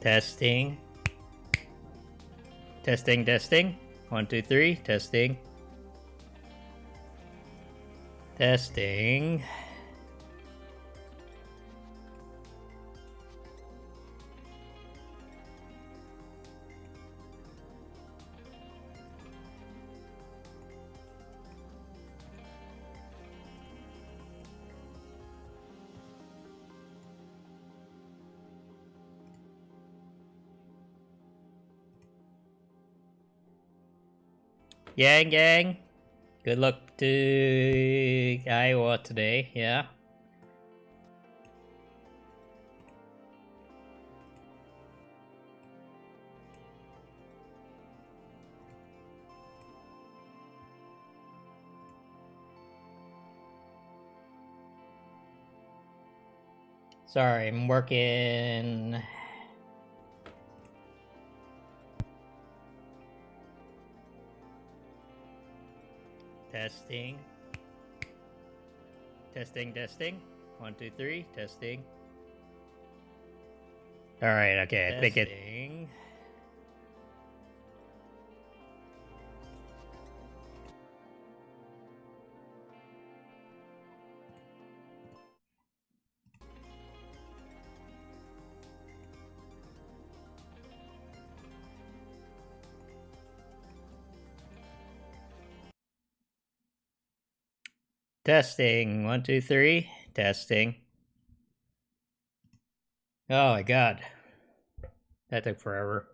Testing. Testing, testing. 1, 2, 3. Testing. Testing. Yang gang. Good luck to Iowa today, yeah. Sorry, I'm working. Testing. Testing, testing. 1, 2, 3. Testing. Alright, okay, I think it. Testing. 1, 2, 3. Testing. Oh my god. That took forever.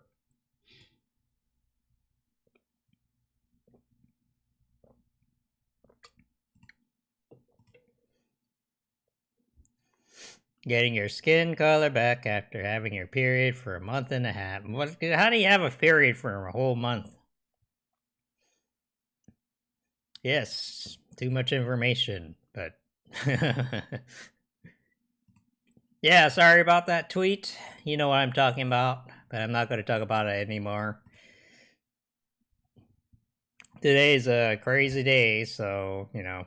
Getting your skin color back after having your period for a month and a half. What? How do you have a period for a whole month? Yes, too much information, but yeah, sorry about that tweet. You know what I'm talking about, but I'm not going to talk about it anymore. Today's a crazy day, so, you know.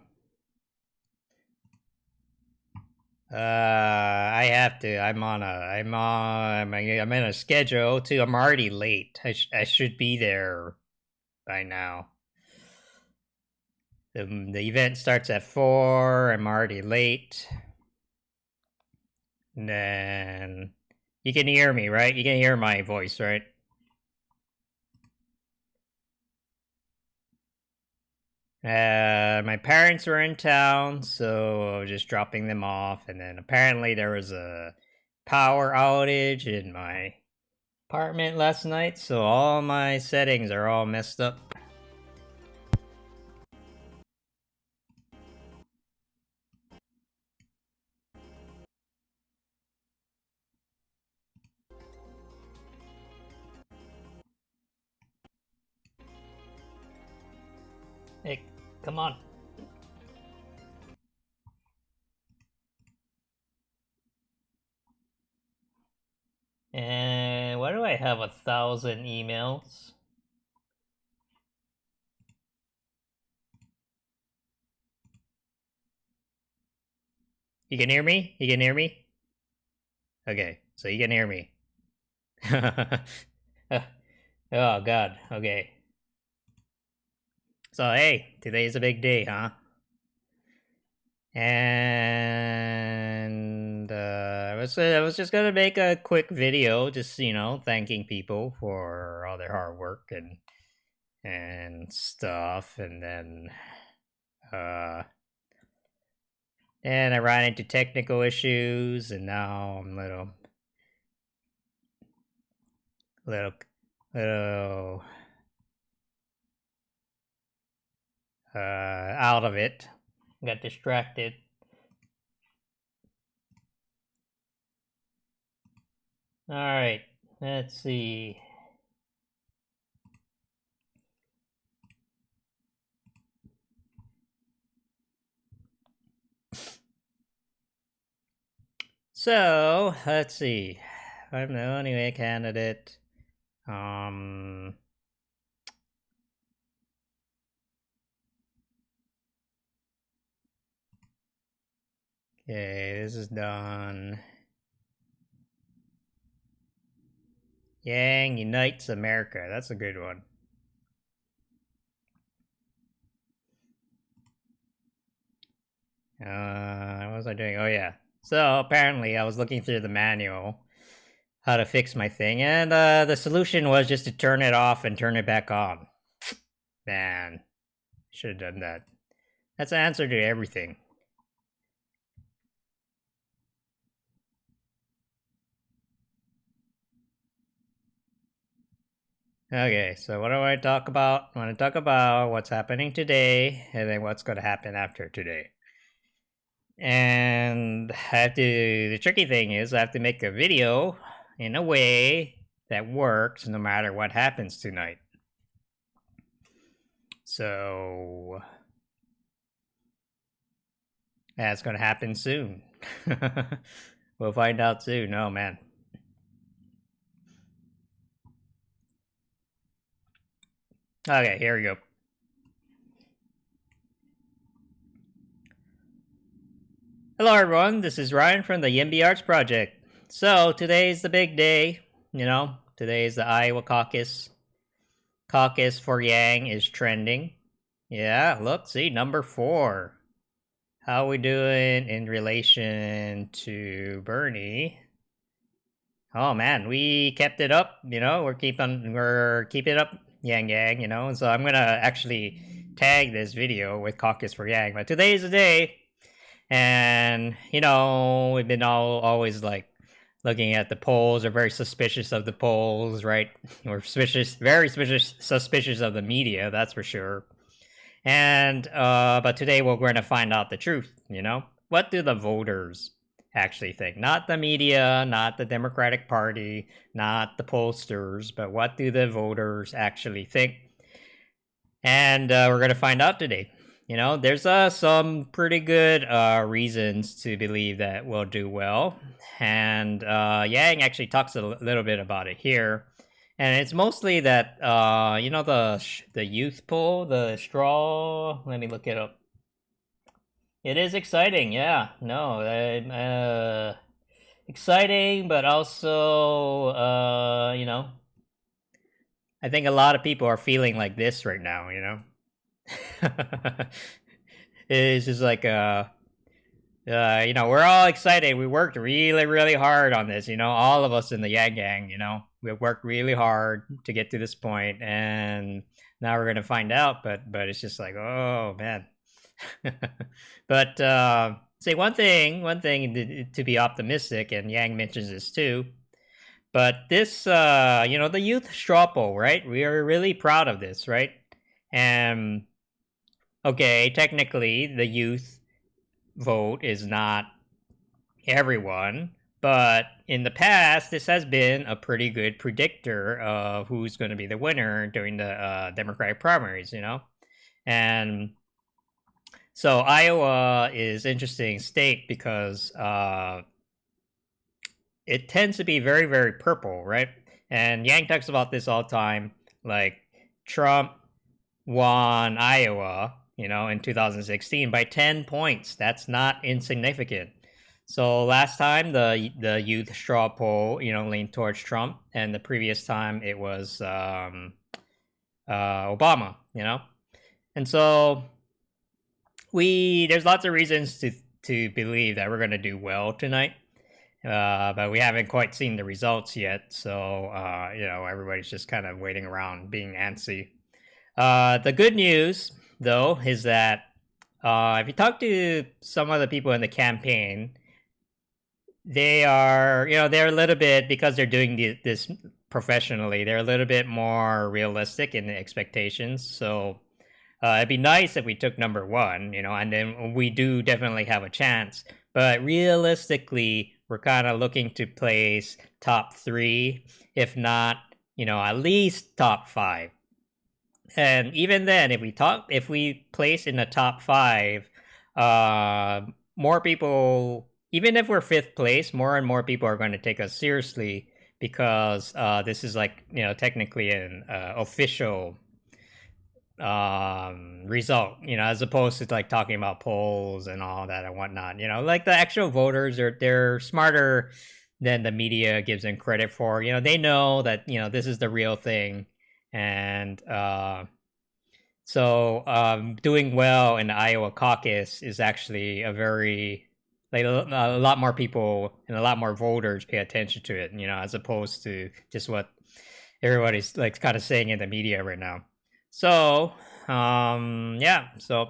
I have to. I'm in a schedule too. I'm already late. I should be there by now. The event starts at 4. I'm already late. And then you can hear me, right? You can hear my voice, right? My parents were in town, so I was just dropping them off. And then apparently there was a power outage in my apartment last night, so all my settings are all messed up. Hey, come on. And why do I have 1,000 emails? You can hear me? You can hear me? Okay, so you can hear me. Oh god, okay. So hey, today's a big day, huh? And I was just gonna make a quick video, just thanking people for all their hard work and stuff, and then and I ran into technical issues, and now I'm little out of it. Got distracted. All right, let's see. So let's see. I'm the only way candidate. Okay, this is done. Yang unites America. That's a good one. What was I doing? Oh yeah. So apparently I was looking through the manual how to fix my thing, and the solution was just to turn it off and turn it back on. Man, should have done that. That's the answer to everything. Okay, so what do I talk about? I want to talk about what's happening today and then what's going to happen after today. And I have to, the tricky thing is I have to make a video in a way that works no matter what happens tonight. So that's going to happen soon. We'll find out soon. Oh man. Okay, here we go. Hello everyone, this is Ryan from the YIMBY Arts Project. So today's the big day, you know, today's the Iowa caucus. Caucus for Yang is trending. Yeah, look, see, number 4. How we doing in relation to Bernie? Oh man, we kept it up, you know, we're keeping it up, Yang, you know, so I'm gonna actually tag this video with Caucus for Yang, but today's the day. And you know, we've been always like looking at the polls, are very suspicious of the polls, right? We're very suspicious of the media, that's for sure. And but today we're going to find out the truth. You know, what do the voters actually think? Not the media, not the Democratic Party, not the pollsters, but what do the voters actually think? And we're going to find out today. You know, there's some pretty good reasons to believe that we'll do well. And Yang actually talks a little bit about it here. And it's mostly that, you know, the youth poll, the straw. Let me look it up. It is exciting, yeah. No, exciting, but also, you know, I think a lot of people are feeling like this right now, you know? It's just like you know, we're all excited. We worked really, really hard on this. You know, all of us in the Yang Gang. You know, we worked really hard to get to this point, and now we're gonna find out. But it's just like, oh man. But say one thing to be optimistic, and Yang mentions this too. But this, you know, the youth straw poll, right? We are really proud of this, right? And okay, technically, the youth vote is not everyone, but in the past, this has been a pretty good predictor of who's going to be the winner during the Democratic primaries, you know? And so Iowa is interesting state because it tends to be very, very purple, right? And Yang talks about this all the time. Like, Trump won Iowa, you know, in 2016 by 10 points. That's not insignificant. So last time the youth straw poll, you know, leaned towards Trump, and the previous time it was Obama, you know, and so there's lots of reasons to believe that we're going to do well tonight, but we haven't quite seen the results yet. So you know, everybody's just kind of waiting around, being antsy. The good news, though, is that if you talk to some of the people in the campaign, they are, you know, they're a little bit, because they're doing this professionally, they're a little bit more realistic in the expectations. So it'd be nice if we took number 1, you know, and then we do definitely have a chance. But realistically, we're kind of looking to place top 3, if not, you know, at least top 5. And even then, if we place in the top 5, more people, even if we're 5th place, more and more people are going to take us seriously, because this is like, you know, technically an official result, you know, as opposed to like talking about polls and all that and whatnot. You know, like the actual voters are, they're smarter than the media gives them credit for. They know that this is the real thing, and so doing well in the Iowa caucus is actually a very like a lot more people and a lot more voters pay attention to it, as opposed to just what everybody's like kind of saying in the media right now. So yeah, so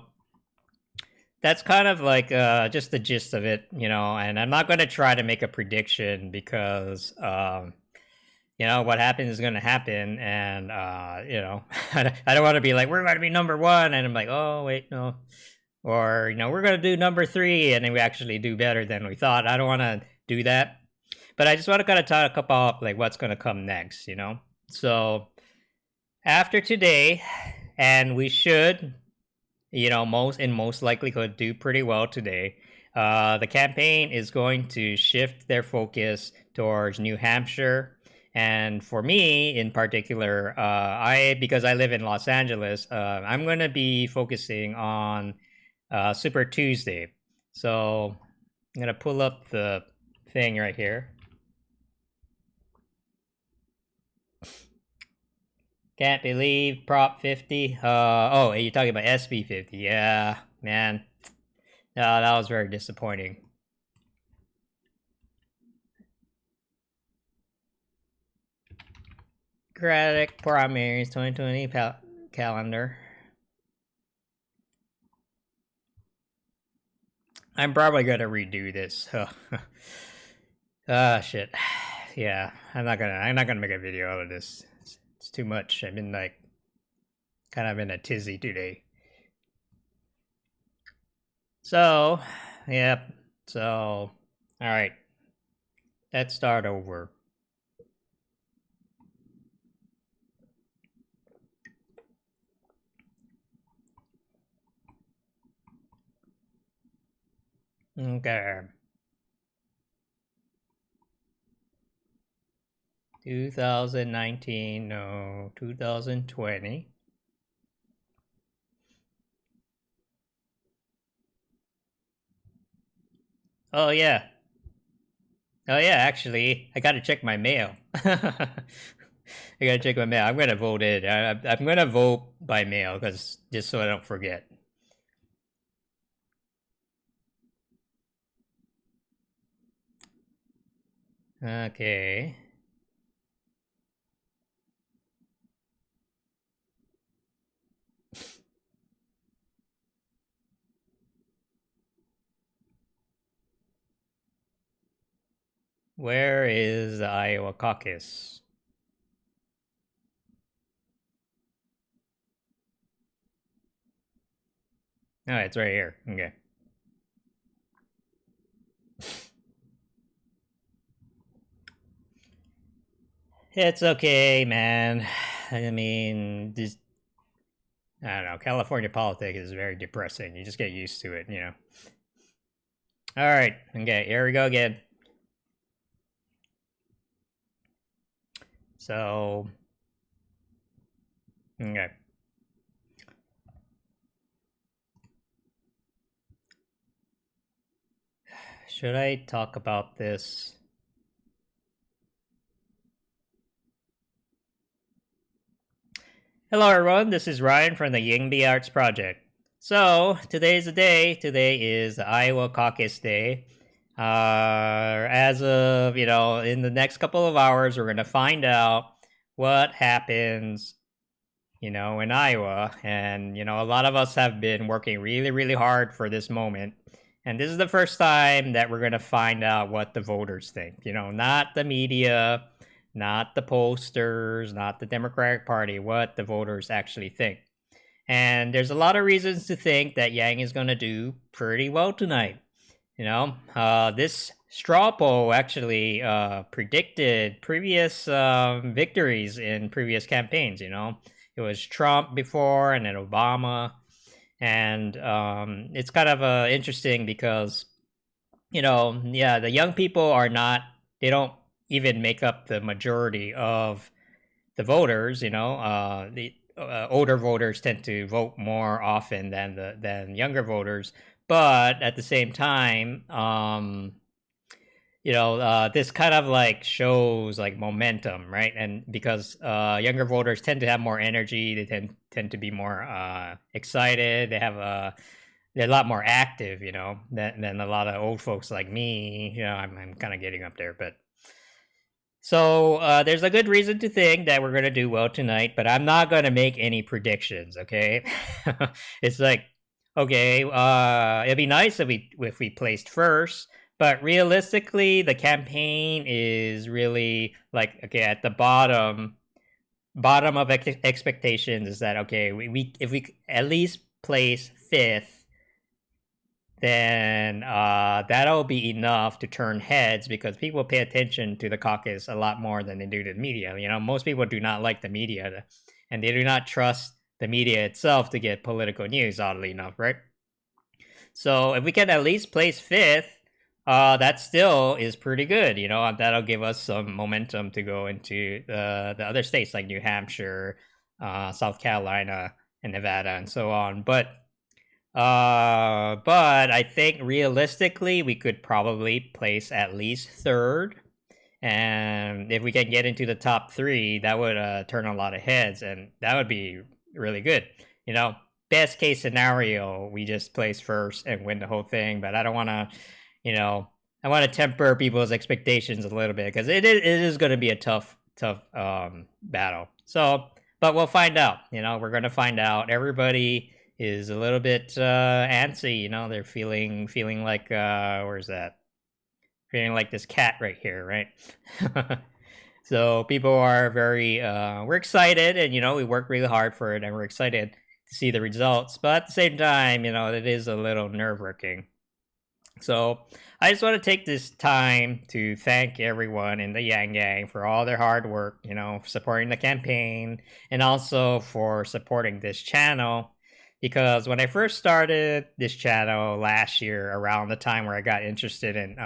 that's kind of like just the gist of it, and I'm not going to try to make a prediction because what happens is going to happen, and I don't want to be like we're going to be number one, and I'm like, oh wait, no, or we're going to do number three, and then we actually do better than we thought. I don't want to do that, but I just want to kind of talk about like what's going to come next, So after today, and we should, most likelihood do pretty well today. The campaign is going to shift their focus towards New Hampshire. And for me, in particular, because I live in Los Angeles, I'm going to be focusing on Super Tuesday. So I'm going to pull up the thing right here. Can't believe Prop 50. Oh, you're talking about SB 50. Yeah, man. That was very disappointing. Democratic primaries 2020 calendar. I'm probably gonna redo this. Shit. Yeah, I'm not gonna make a video out of this. It's too much. I've been like kind of in a tizzy today. So, yep. So, all right. Let's start over. Okay. 2019, no, 2020. Oh, yeah. Oh, yeah, actually, I gotta check my mail. I gotta check my mail. I'm gonna vote it. I'm gonna vote by mail, because just so I don't forget. Okay. Where is the Iowa caucus? Oh, it's right here. Okay. It's okay, man. I mean, just I don't know. California politics is very depressing. You just get used to it, All right. Okay, here we go again. So, okay. Should I talk about this? Hello, everyone. This is Ryan from the YIMBY Arts Project. So, today's the day. Today is Iowa Caucus Day. As of, in the next couple of hours, we're going to find out what happens, in Iowa. And, a lot of us have been working really, really hard for this moment. And this is the first time that we're going to find out what the voters think. Not the media, not the posters, not the Democratic Party, what the voters actually think. And there's a lot of reasons to think that Yang is going to do pretty well tonight. This straw poll actually predicted previous victories in previous campaigns. It was Trump before and then Obama. And it's kind of interesting because, the young people are not, they don't even make up the majority of the voters. The older voters tend to vote more often than younger voters, but at the same time, this kind of like shows like momentum, right? And because younger voters tend to have more energy, they tend to be more excited. They're a lot more active, than a lot of old folks like me. I'm kind of getting up there, but so there's a good reason to think that we're gonna do well tonight. But I'm not gonna make any predictions. Okay, it's like okay, it'd be nice if we placed first. But realistically, the campaign is really like okay at the bottom of expectations is that okay we if we at least place fifth, then that'll be enough to turn heads because people pay attention to the caucus a lot more than they do to the media. Most people do not like the media, and they do not trust the media itself to get political news, oddly enough, right? So if we can at least place fifth, that still is pretty good. That'll give us some momentum to go into the other states like New Hampshire, South Carolina, and Nevada, and so on. But I think realistically, we could probably place at least third. And if we can get into the top three, that would turn a lot of heads, and that would be really good. Best case scenario, we just place first and win the whole thing. But I don't want to, I want to temper people's expectations a little bit because it is going to be a tough battle. So, but we'll find out. We're going to find out. Everybody is a little bit antsy, they're feeling like where's that? Feeling like this cat right here, right? So people are very we're excited, and we work really hard for it, and we're excited to see the results. But at the same time, it is a little nerve-wracking. So I just want to take this time to thank everyone in the Yang Gang for all their hard work, supporting the campaign, and also for supporting this channel. Because when I first started this channel last year, around the time where I got interested in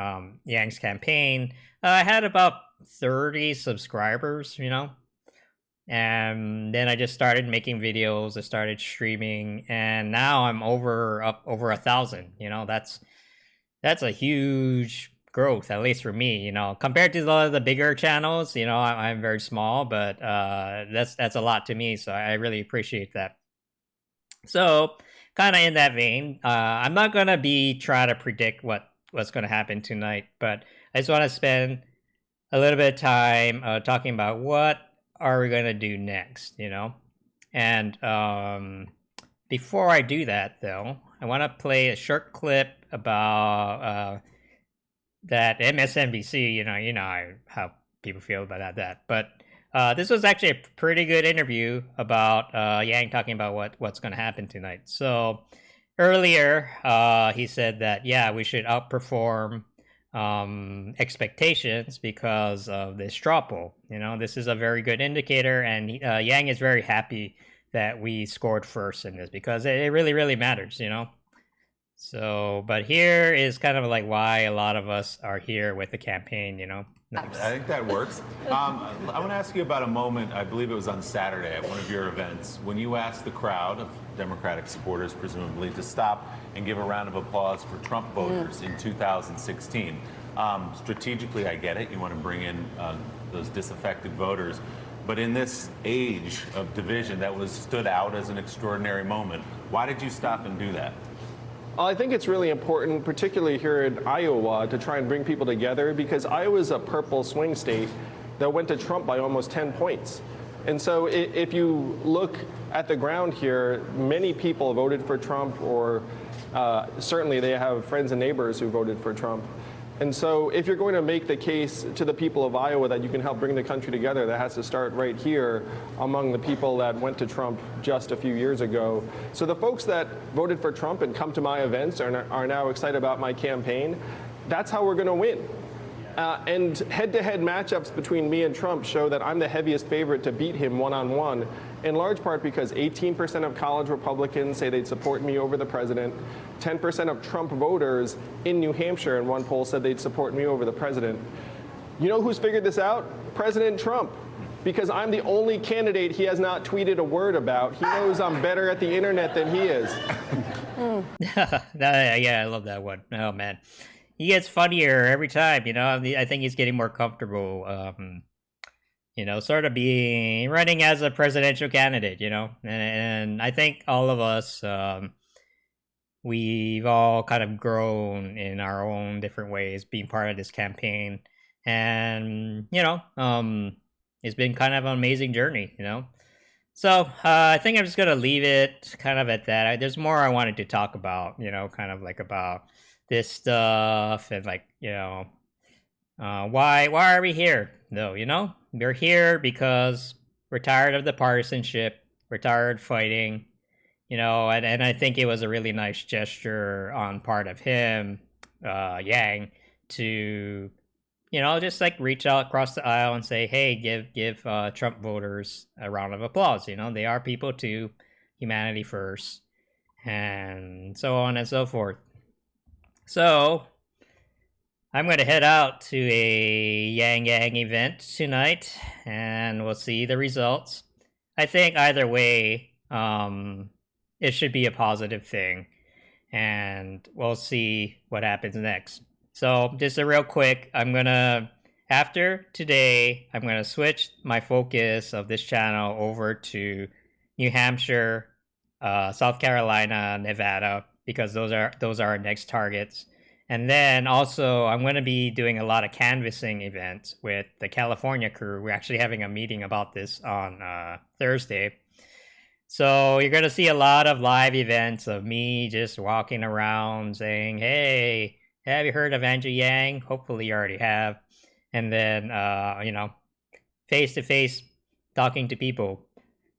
Yang's campaign, I had about 30 subscribers, and then I just started making videos. I started streaming, and now I'm up over 1,000. That's a huge growth, at least for me. Compared to the bigger channels, I'm very small, but that's a lot to me. So I really appreciate that. So, kind of in that vein, I'm not gonna be trying to predict what's gonna happen tonight, but I just want to spend a little bit of time talking about what are we gonna do next, And before I do that, though, I want to play a short clip about that MSNBC. You know how people feel about that, but. This was actually a pretty good interview about Yang talking about what's going to happen tonight. So earlier, he said that, yeah, we should outperform expectations because of this straw poll. This is a very good indicator, and Yang is very happy that we scored first in this because it really, really matters, So, but here is kind of like why a lot of us are here with the campaign, Nice. I think that works. I want to ask you about a moment, I believe it was on Saturday at one of your events, when you asked the crowd of Democratic supporters, presumably, to stop and give a round of applause for Trump voters in 2016. Strategically, I get it. You want to bring in those disaffected voters. But in this age of division, that stood out as an extraordinary moment. Why did you stop and do that? I think it's really important, particularly here in Iowa, to try and bring people together because Iowa's a purple swing state that went to Trump by almost 10 points. And so if you look at the ground here, many people voted for Trump, or certainly they have friends and neighbors who voted for Trump. And so if you're going to make the case to the people of Iowa that you can help bring the country together, that has to start right here among the people that went to Trump just a few years ago. So the folks that voted for Trump and come to my events are now excited about my campaign. That's how we're going to win. And head-to-head matchups between me and Trump show that I'm the heaviest favorite to beat him one-on-one, in large part because 18% of college Republicans say they'd support me over the president. 10% of Trump voters in New Hampshire in one poll said they'd support me over the president. You know who's figured this out? President Trump. Because I'm the only candidate he has not tweeted a word about. He knows I'm better at the internet than he is. Yeah, I love that one. Oh, man. he gets funnier every time. I think he's getting more comfortable. Sort of being running as a presidential candidate. And I think all of us, we've all kind of grown in our own different ways, being part of this campaign, and it's been kind of an amazing journey. So I think I'm just gonna leave it kind of at that. There's more I wanted to talk about, kind of like about this stuff and like why are we here though? We're here because we're tired of the partisanship, we're tired fighting, and I think it was a really nice gesture on part of him, Yang, to just like reach out across the aisle and say, hey, give Trump voters a round of applause. They are people too, humanity first, and so on and so forth. So I'm going to head out to a Yang event tonight, and we'll see the results. I think either way, it should be a positive thing, and we'll see what happens next. So just a real quick, after today, I'm gonna switch my focus of this channel over to New Hampshire, South Carolina, Nevada, because those are our next targets. And then also, I'm going to be doing a lot of canvassing events with the California crew. We're actually having a meeting about this on Thursday. So you're going to see a lot of live events of me just walking around saying, hey, have you heard of Andrew Yang? Hopefully you already have. And then, face-to-face talking to people.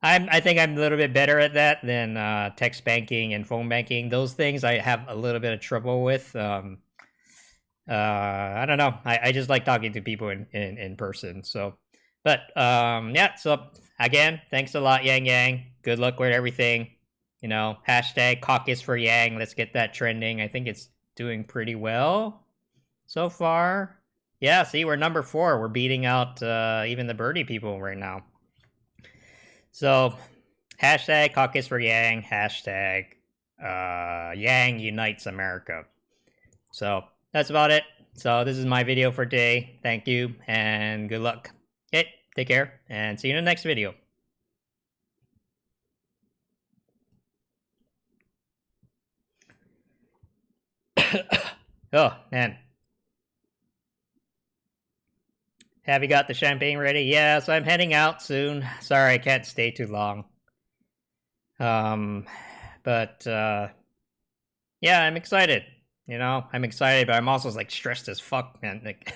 I think I'm a little bit better at that than text banking and phone banking. Those things I have a little bit of trouble with. I don't know. I just like talking to people in person. So, but yeah. So again, thanks a lot, Yang. Good luck with everything. Hashtag caucus for Yang. Let's get that trending. I think it's doing pretty well so far. Yeah. See, we're number 4. We're beating out even the birdie people right now. So, hashtag caucus for Yang, hashtag Yang unites America. So, that's about it. So, this is my video for today. Thank you, and good luck. Okay, take care, and see you in the next video. Oh, man. Have you got the champagne ready? Yeah, so I'm heading out soon. Sorry, I can't stay too long. But yeah, I'm excited. I'm excited, but I'm also like stressed as fuck, man. Like,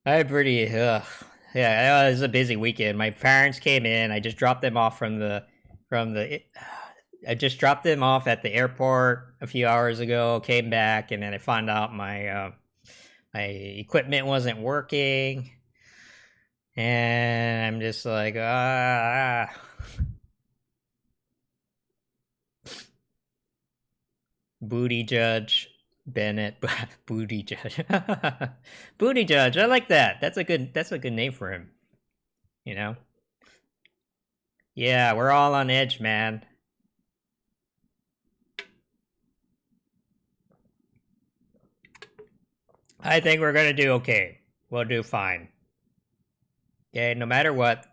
I'm pretty. Yeah, it was a busy weekend. My parents came in. I just dropped them off I just dropped them off at the airport a few hours ago. Came back, and then I found out my equipment wasn't working, and I'm just like, Booty Judge Bennett, Booty Judge, Booty Judge. I like that. That's a good name for him. Yeah, we're all on edge, man. I think we're gonna do okay. We'll do fine. Okay, no matter what.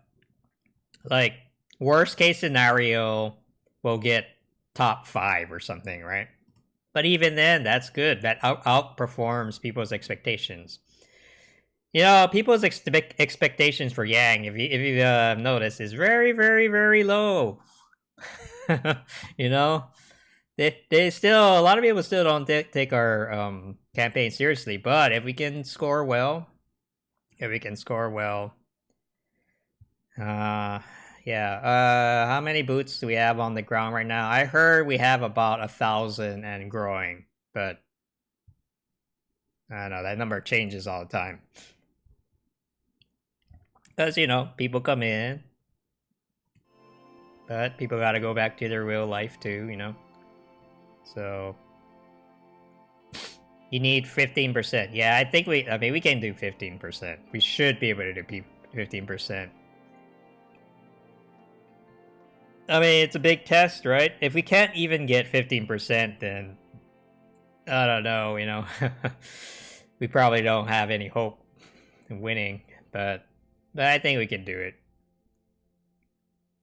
Like, worst case scenario, we'll get top 5 or something, right? But even then, that's good. That outperforms people's expectations. People's expectations for Yang, if you notice, is very, very, very low. They still, a lot of people still don't take our campaign seriously. But if we can score well, yeah. How many boots do we have on the ground right now? I heard we have about 1,000 and growing, but I don't know, that number changes all the time. Because, people come in, but people gotta go back to their real life too, So, you need 15%. Yeah, I think we can do 15%. We should be able to do 15%. I mean, it's a big test, right? If we can't even get 15%, then I don't know, you know. We probably don't have any hope in winning, but I think we can do it.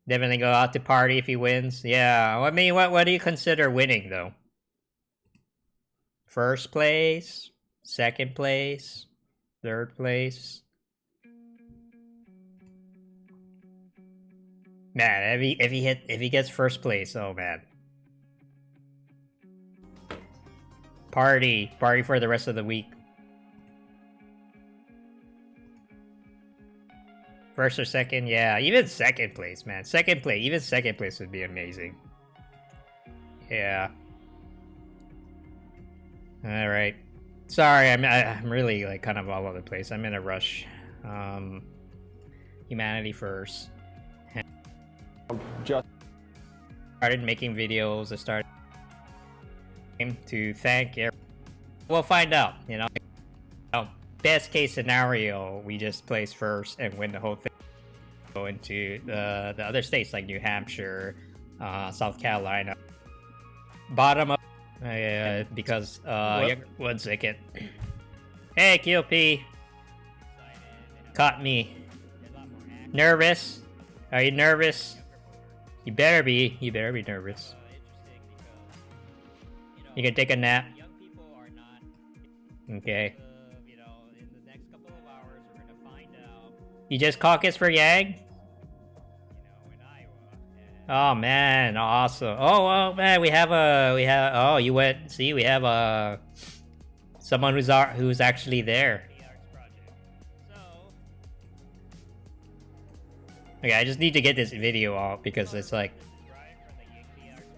Definitely go out to party if he wins. Yeah, I mean, what do you consider winning though? First place, second place, third place. Man, if he gets first place, oh man. Party for the rest of the week. First or second, yeah, even second place, man. Even second place would be amazing. Yeah. All right. Sorry, I'm really like kind of all over the place. I'm in a rush. Humanity first. Just Started making videos. I started to thank everyone. We'll find out. You know, best case scenario, we just place first and win the whole thing. Go into the other states like New Hampshire, South Carolina. Bottom up, because one second. Hey, QP. Caught me. Nervous? Are you nervous? You better be. You better be nervous. You can take a nap. Okay. You just caucus for Yang? Oh man, awesome. Oh man, we have oh, you went, see, we have someone who's actually there. Okay, I just need to get this video out because it's like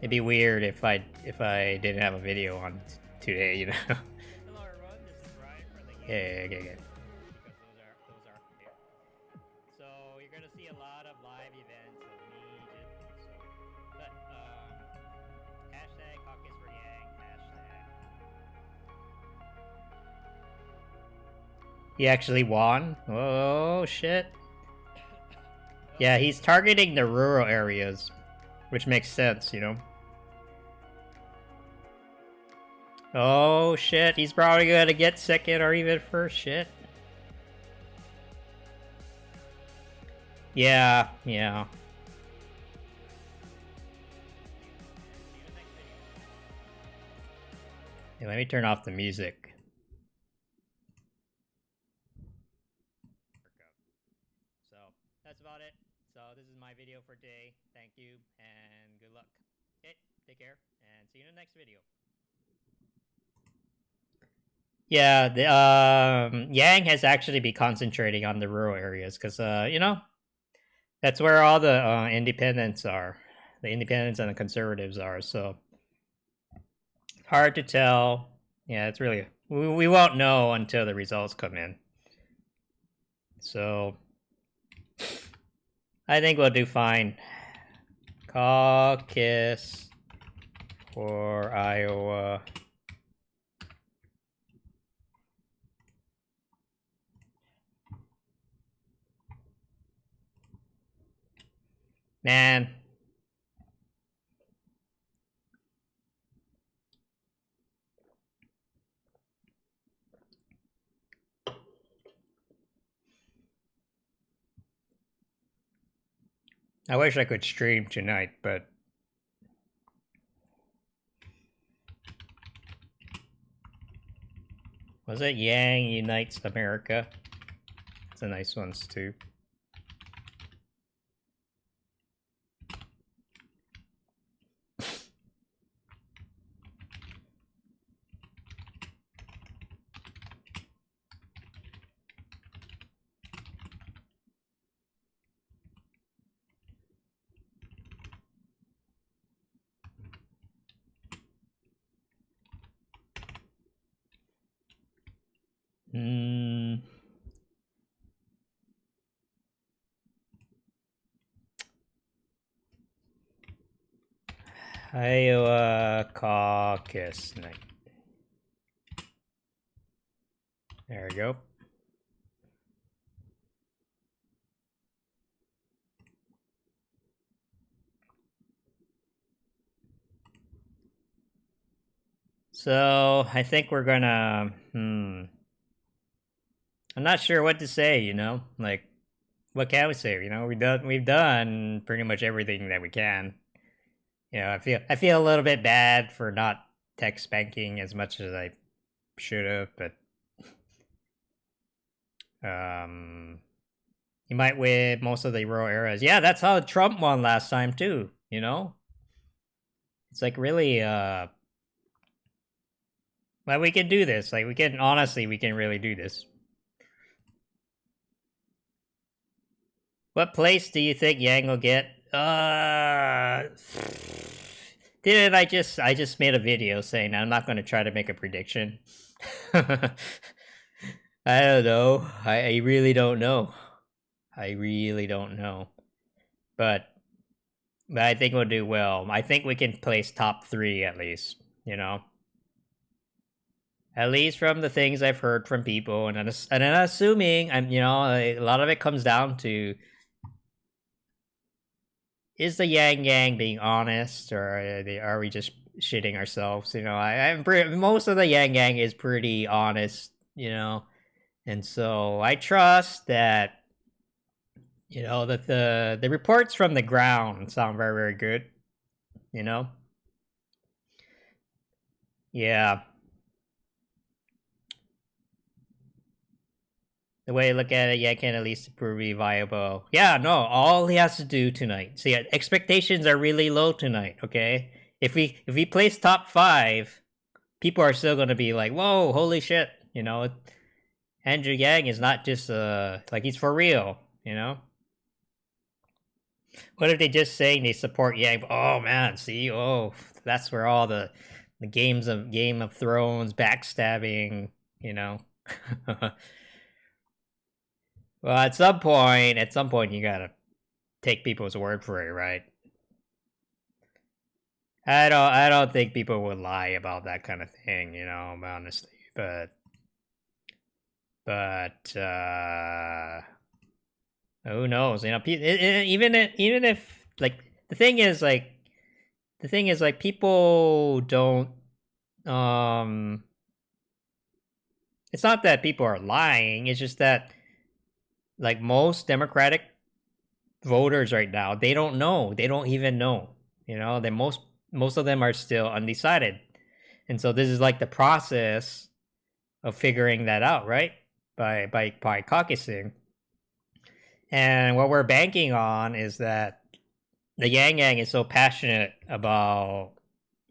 it'd be weird if I didn't have a video on today, you know. Okay. So you're gonna see a lot of live events of me hashtag caucus for Yang, hashtag. He actually won? Oh shit. Yeah, he's targeting the rural areas, which makes sense, you know. Oh shit, he's probably gonna get second or even first. Shit. Yeah. Hey, let me turn off the music. So that's about it. So this is my video for today. Thank you and good luck. Okay, take care and see you in the next video. Yeah, the Yang has actually been concentrating on the rural areas because you know, that's where all the independents are. The independents and the conservatives are, so hard to tell. Yeah, it's really we won't know until the results come in. So I think we'll do fine. Caucus for Iowa. Man. I wish I could stream tonight, but was it Yang Unites America? It's a nice one too. Iowa caucus night. There we go. So I think we're gonna. I'm not sure what to say. Like, what can we say? We've done pretty much everything that we can. I feel a little bit bad for not tech spanking as much as I should have, but you might win most of the rural areas. Yeah, that's how Trump won last time too. It's like really well, we can do this. Like, we can really do this. What place do you think Yang will get? Didn't I just made a video saying I'm not going to try to make a prediction. I don't know. I really don't know. I really don't know. But I think we'll do well. I think we can place top 3 at least, At least from the things I've heard from people, and I'm assuming, a lot of it comes down to, is the Yang being honest, or are we just shitting ourselves? Most of the Yang is pretty honest, and so I trust that, that the reports from the ground sound very, very good, Yeah. The way I look at it, Yang can at least be viable. Yeah, no, all he has to do tonight. See, expectations are really low tonight, okay? If we place top 5, people are still gonna be like, whoa, holy shit, Andrew Yang is not just like, he's for real, What if they just saying they support Yang? Oh man, see, that's where all the Game of Thrones backstabbing, Well, at some point, you gotta take people's word for it, right? I don't think people would lie about that kind of thing, honestly. But who knows? Even if, like, the thing is like people don't. It's not that people are lying. It's just that, like, most Democratic voters right now, they don't know. They don't even know. They most of them are still undecided, and so this is like the process of figuring that out, right? By caucusing, and what we're banking on is that the Yang is so passionate about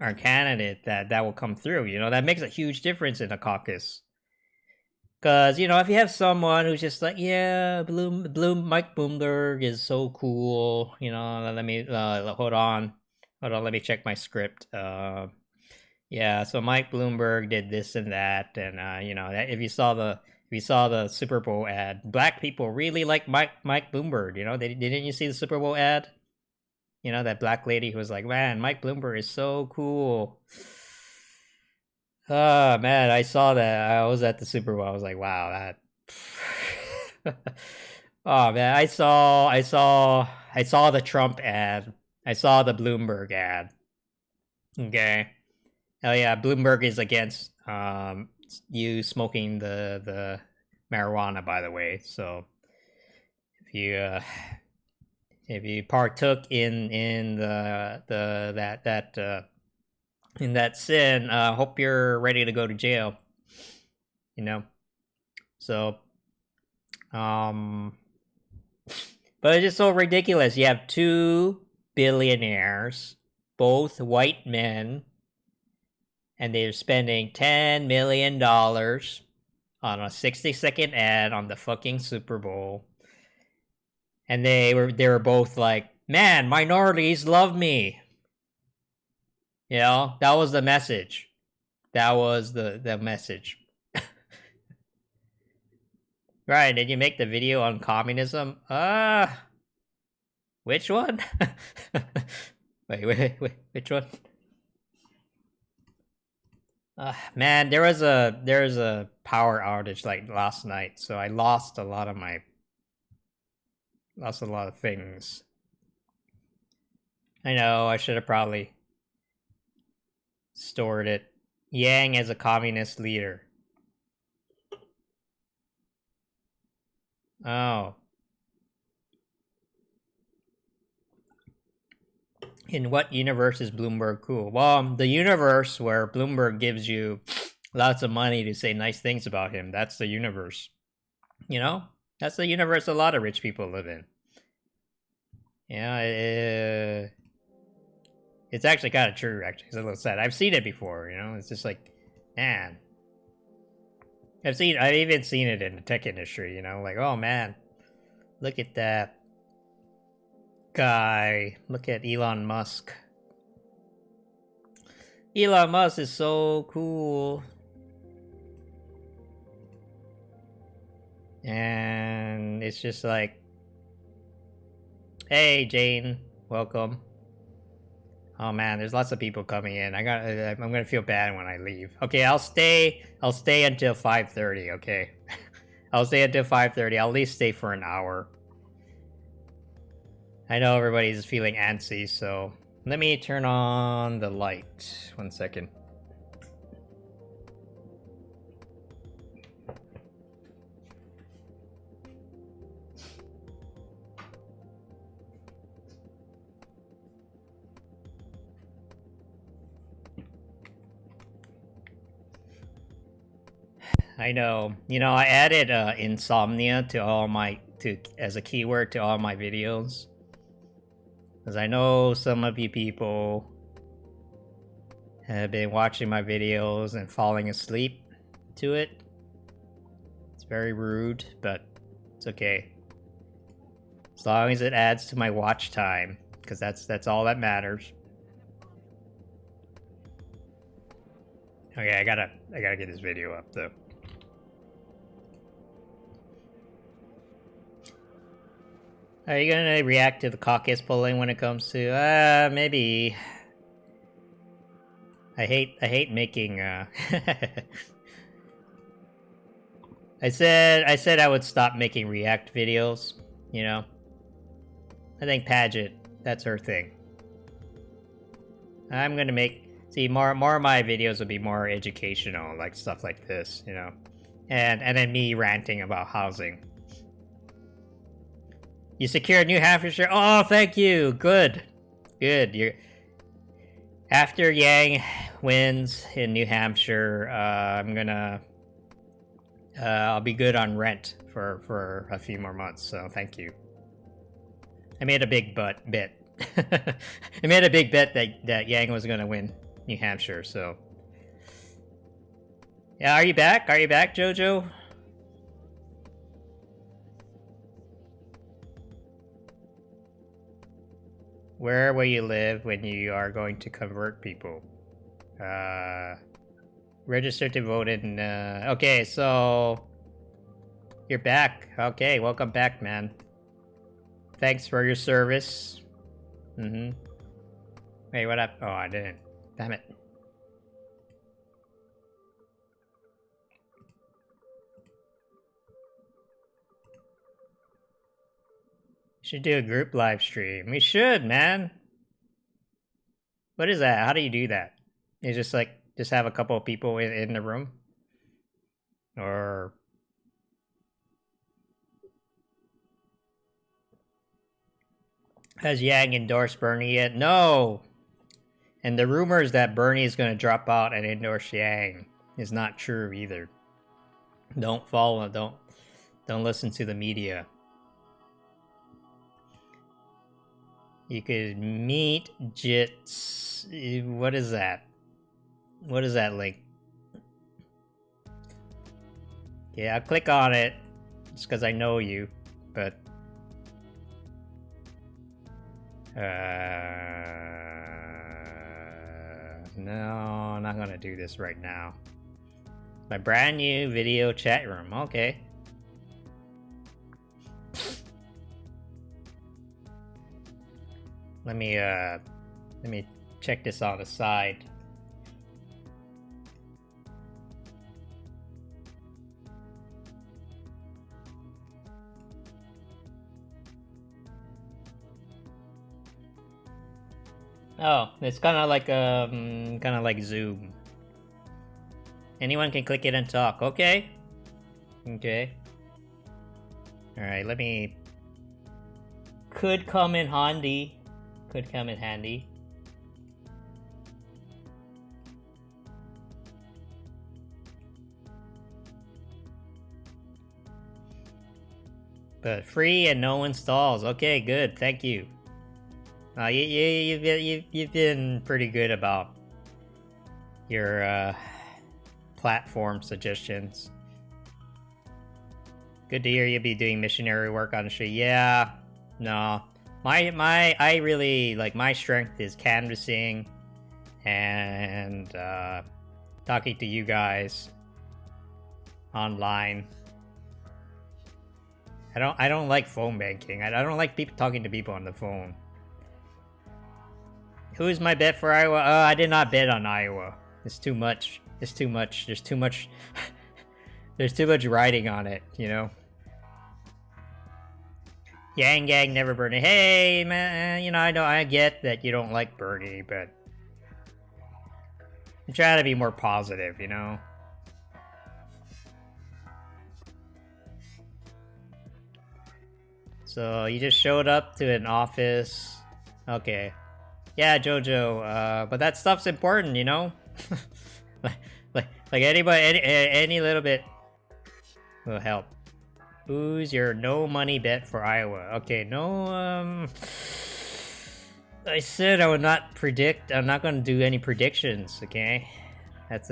our candidate that will come through. That makes a huge difference in a caucus. Because, if you have someone who's just like, yeah, Mike Bloomberg is so cool, let me, hold on, let me check my script. Yeah, so Mike Bloomberg did this and that, and, if you saw the Super Bowl ad, black people really like Mike Bloomberg, didn't you see the Super Bowl ad? That black lady who was like, man, Mike Bloomberg is so cool. Oh man, I saw that. I was at the Super Bowl. I was like, wow, that. Oh man, I saw the Trump ad. I saw the Bloomberg ad. Okay. Oh yeah, Bloomberg is against you smoking the marijuana, by the way. So if you partook in that sin, hope you're ready to go to jail. So, but it's just so ridiculous. You have 2 billionaires, both white men, and they're spending $10 million on a 60-second ad on the fucking Super Bowl. And they were both like, man, minorities love me. That was the message. That was the message. Right, did you make the video on communism? Which one? wait, which one? Man, there was a power outage like last night, so I lost a lot of things. I know, I should have probably stored it Yang as a communist leader. Oh. In what universe is Bloomberg cool? Well, the universe where Bloomberg gives you lots of money to say nice things about him. That's the universe. You know? That's the universe a lot of rich people live in. Yeah, it's actually kind of true, actually. It's a little sad. I've seen it before, you know? It's just like, man. I've even seen it in the tech industry, you know? Like, oh, man. Look at that guy. Look at Elon Musk. Elon Musk is so cool. And it's just like, hey, Jane, welcome. Oh man, there's lots of people coming in. I'm gonna feel bad when I leave. Okay, I'll stay until 5:30. Okay, I'll stay until 5:30. I'll at least stay for an hour. I know everybody's feeling antsy, so let me turn on the light. 1 second. I know. You know, I added insomnia to as a keyword to all my videos. Because I know some of you people have been watching my videos and falling asleep to it. It's very rude, but it's okay. As long as it adds to my watch time, because that's all that matters. Okay, I gotta get this video up though. Are you gonna react to the caucus polling when it comes to maybe? I hate making I said I would stop making react videos, you know. I think Paget, that's her thing. I'm gonna more of my videos will be more educational, like stuff like this, you know. And then me ranting about housing. You secured New Hampshire. Oh, thank you. Good. After Yang wins in New Hampshire, I'll be good on rent for a few more months. So thank you. I made a big bet. I made a big bet that Yang was gonna win New Hampshire. So yeah, are you back? Are you back, Jojo? Where will you live when you are going to convert people? Register to vote in, okay, so... You're back. Okay, welcome back, man. Thanks for your service. Wait, what up? Oh, I didn't. Damn it. Should do a group live stream. We should, man. What is that? How do you do that? You just have a couple of people in the room? Or... Has Yang endorsed Bernie yet? No! And the rumors that Bernie is going to drop out and endorse Yang is not true either. Don't follow, don't listen to the media. You could meet Jits. What is that? What is that link? Yeah, I'll click on it just because I know you, but no, I'm not gonna do this right now. My brand new video chat room. Okay. Let me check this on the side. Oh, it's kind of like Zoom. Anyone can click it and talk. Okay. Okay. Alright, let me... Could come in handy. Could come in handy. But free and no installs. Okay, good. Thank you. You've been pretty good about your platform suggestions. Good to hear you'll be doing missionary work on the street. Yeah, no, I really like my strength is canvassing and talking to you guys online. I don't like phone banking. I don't like people talking to people on the phone. Who's my bet for Iowa? I did not bet on Iowa. It's too much. It's too much. There's too much. There's too much writing on it, you know. Yang Gang never Bernie. Hey man, you know I get that you don't like Bernie, but I'm trying to be more positive, you know. So you just showed up to an office. Okay. Yeah, Jojo, but that stuff's important, you know? like anybody, any little bit will help. Who's your no money bet for Iowa? Okay, no, I said I would not predict, I'm not gonna do any predictions, okay? That's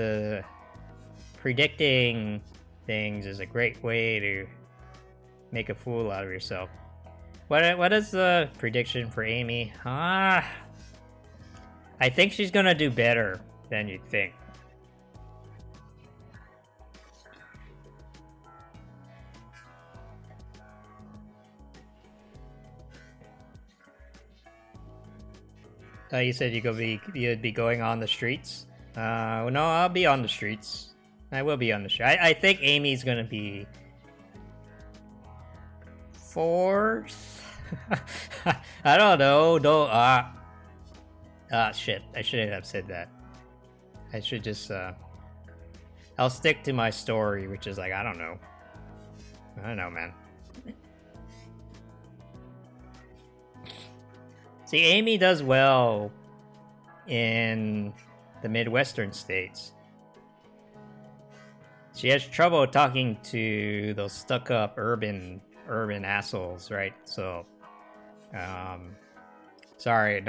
predicting things is a great way to make a fool out of yourself. What is the prediction for Amy? I think she's gonna do better than you think. You said you'd be going on the streets. No, I'll be on the streets. I will be on the street. I think Amy's gonna be fourth. I don't know. Shit. I shouldn't have said that. I should just, I'll stick to my story, which is like, I don't know. I don't know, man. See, Amy does well in the Midwestern states. She has trouble talking to those stuck-up urban assholes, right? So, sorry,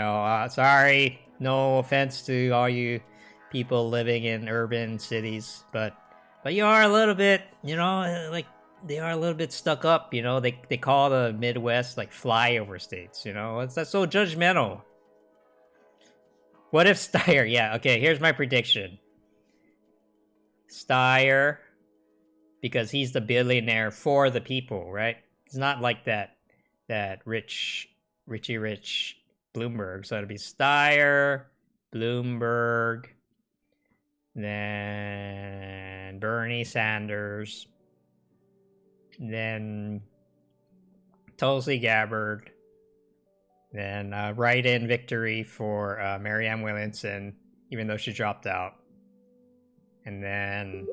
no offense to all you people living in urban cities, but you are a little bit, you know, like, they are a little bit stuck up, you know, they call the Midwest, like, flyover states, you know, that's so judgmental. What if Steyer, yeah, okay, here's my prediction. Steyer, because he's the billionaire for the people, right? It's not like that Richie Rich Bloomberg, so it'll be Steyer, Bloomberg, then Bernie Sanders, then Tulsi Gabbard, then write-in victory for Marianne Williamson, even though she dropped out, and then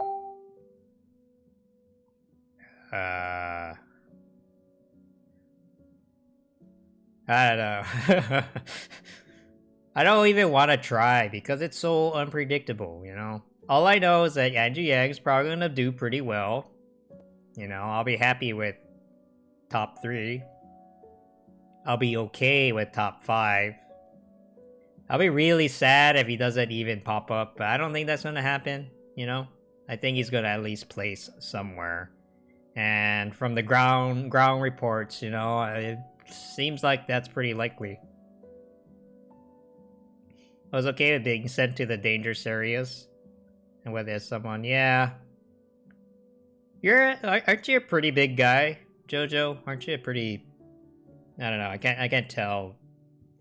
I don't know. I don't even want to try because it's so unpredictable, you know? All I know is that Andrew Yang's probably going to do pretty well. You know, I'll be happy with top 3. I'll be okay with top 5. I'll be really sad if he doesn't even pop up, but I don't think that's going to happen, you know? I think he's going to at least place somewhere. And from the ground reports, you know, it seems like that's pretty likely. I was okay with being sent to the dangerous areas. And whether there's someone, yeah. Aren't you a pretty big guy, Jojo? Aren't you a pretty... I don't know, I can't tell.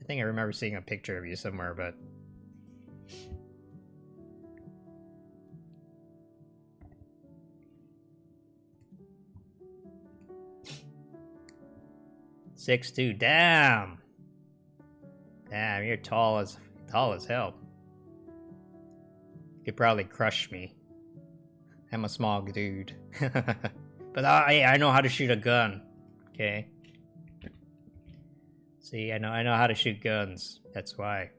I think I remember seeing a picture of you somewhere, but... "6'2", damn! Damn, you're tall as hell. You could probably crush me. I'm a small dude. But I know how to shoot a gun. Okay. See, I know how to shoot guns. That's why.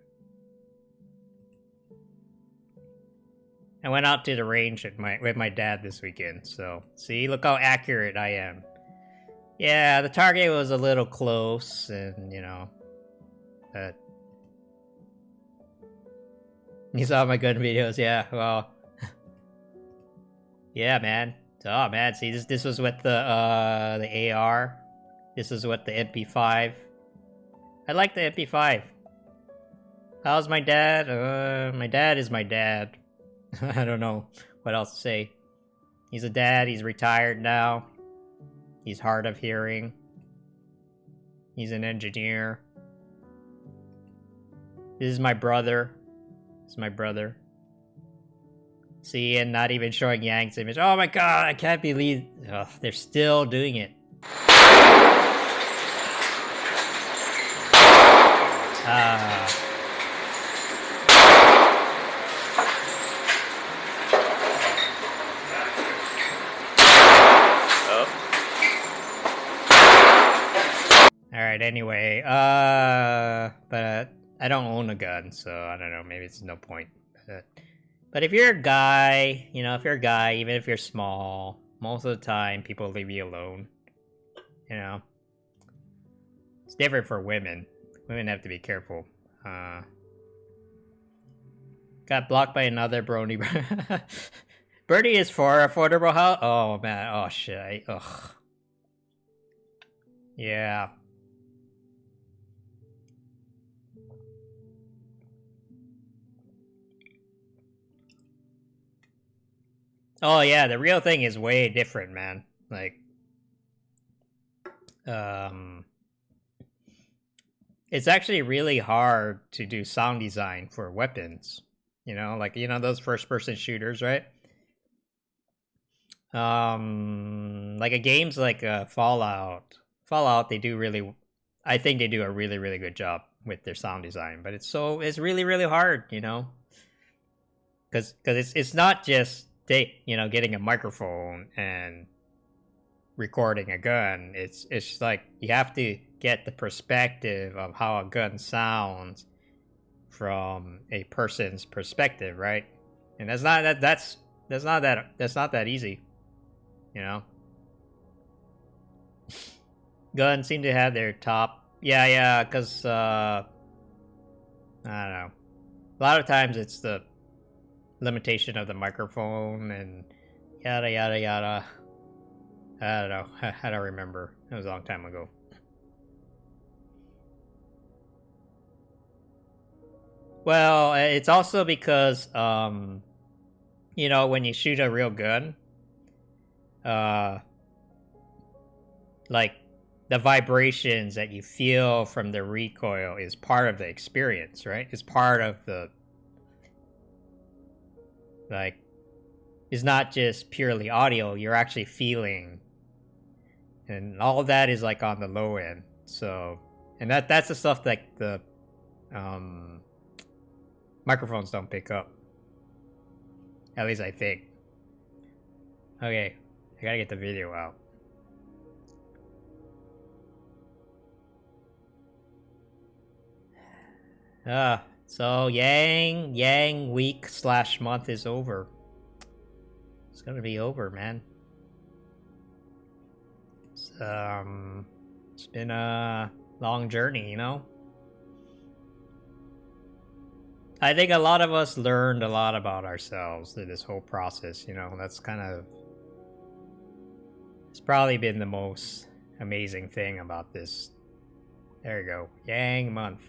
I went out to the range with my dad this weekend, so see, look how accurate I am. Yeah, the target was a little close, and you know, but you saw my gun videos, yeah. Well, yeah, man. Oh man, see, this was with the AR. This is with the MP5. I like the MP5. How's my dad? My dad is my dad. I don't know what else to say. He's a dad, he's retired now. He's hard of hearing. He's an engineer. This is my brother. This is my brother. See, and not even showing Yang's image. Oh my god, I can't believe they're still doing it. Alright, anyway, but I don't own a gun, so I don't know, maybe it's no point. But if you're a guy, you know, if you're a guy, even if you're small, most of the time people leave you alone. You know? It's different for women. Women have to be careful. Got blocked by another Brony. Birdie is for affordable house? Oh man, oh shit, ugh. Yeah. Oh yeah, the real thing is way different, man. Like, it's actually really hard to do sound design for weapons. You know, like, you know, those first-person shooters, right? Like a games like Fallout. Fallout, they do really, I think they do a really, really good job with their sound design. But it's really, really hard, you know? Because it's not just getting a microphone and recording a gun. It's like you have to get the perspective of how a gun sounds from a person's perspective, right? And that's not that easy, you know. Guns seem to have their top, yeah, because I don't know. A lot of times it's the limitation of the microphone and yada yada yada. I don't know. I don't remember. It was a long time ago. Well, it's also because, you know, when you shoot a real gun, like, the vibrations that you feel from the recoil is part of the experience, right? It's part of the, like, it's not just purely audio, you're actually feeling, and all of that is, like, on the low end, so, and that's the stuff that the, microphones don't pick up. At least I think. Okay, I gotta get the video out. So Yang week / month is over. It's gonna be over, man. It's been a long journey, you know? I think a lot of us learned a lot about ourselves through this whole process, you know? That's kind of... It's probably been the most amazing thing about this. There you go. Yang month.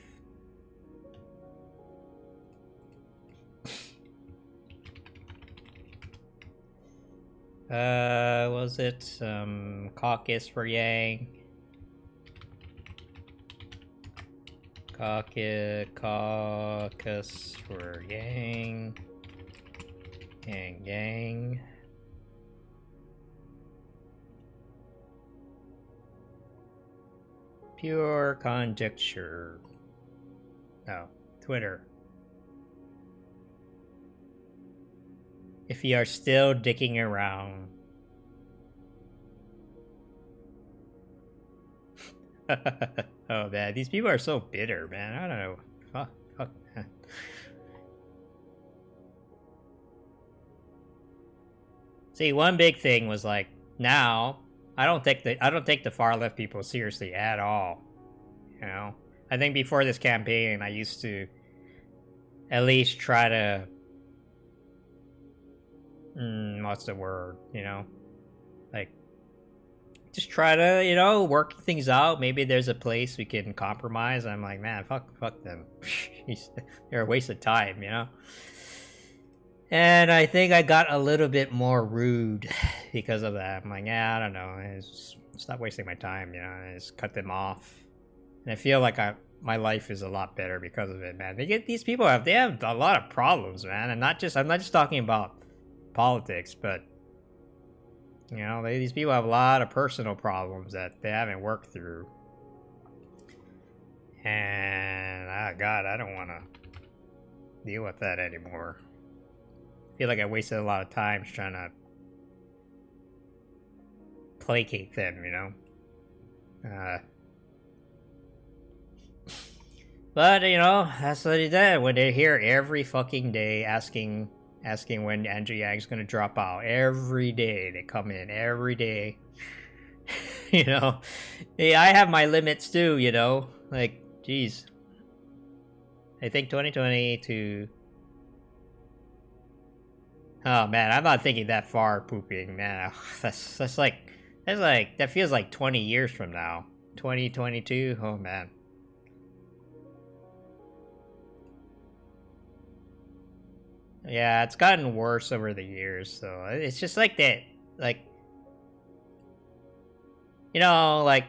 Was it caucus for Yang? Caucus for Yang. Yang. Pure conjecture. Oh, Twitter. if you are still dicking around. Oh man, these people are so bitter, man. I don't know. Fuck, man. See, one big thing was like, now I don't take the far left people seriously at all. You know, I think before this campaign, I used to at least try to, what's the word? You know, like just try to, you know, work things out. Maybe there's a place we can compromise. I'm like, man, fuck them. They're a waste of time, you know. And I think I got a little bit more rude because of that. I'm like, yeah, I don't know. Stop wasting my time, you know. I just cut them off. And I feel like my life is a lot better because of it, man. These people have a lot of problems, man. And I'm not just talking about politics, but you know, these people have a lot of personal problems that they haven't worked through. And God, I don't want to deal with that anymore. I feel like I wasted a lot of time trying to placate them, you know. But you know, that's what he did. When they're here every fucking day asking when Andrew Yang's gonna drop out. Every day they come in, every day. You know, hey, I have my limits too. You know, like, geez. I think 2020 to. Oh man, I'm not thinking that far. Pooping, man. That's like that feels like 20 years from now. 2022. Oh man. Yeah, it's gotten worse over the years, so it's just like that, like, you know, like,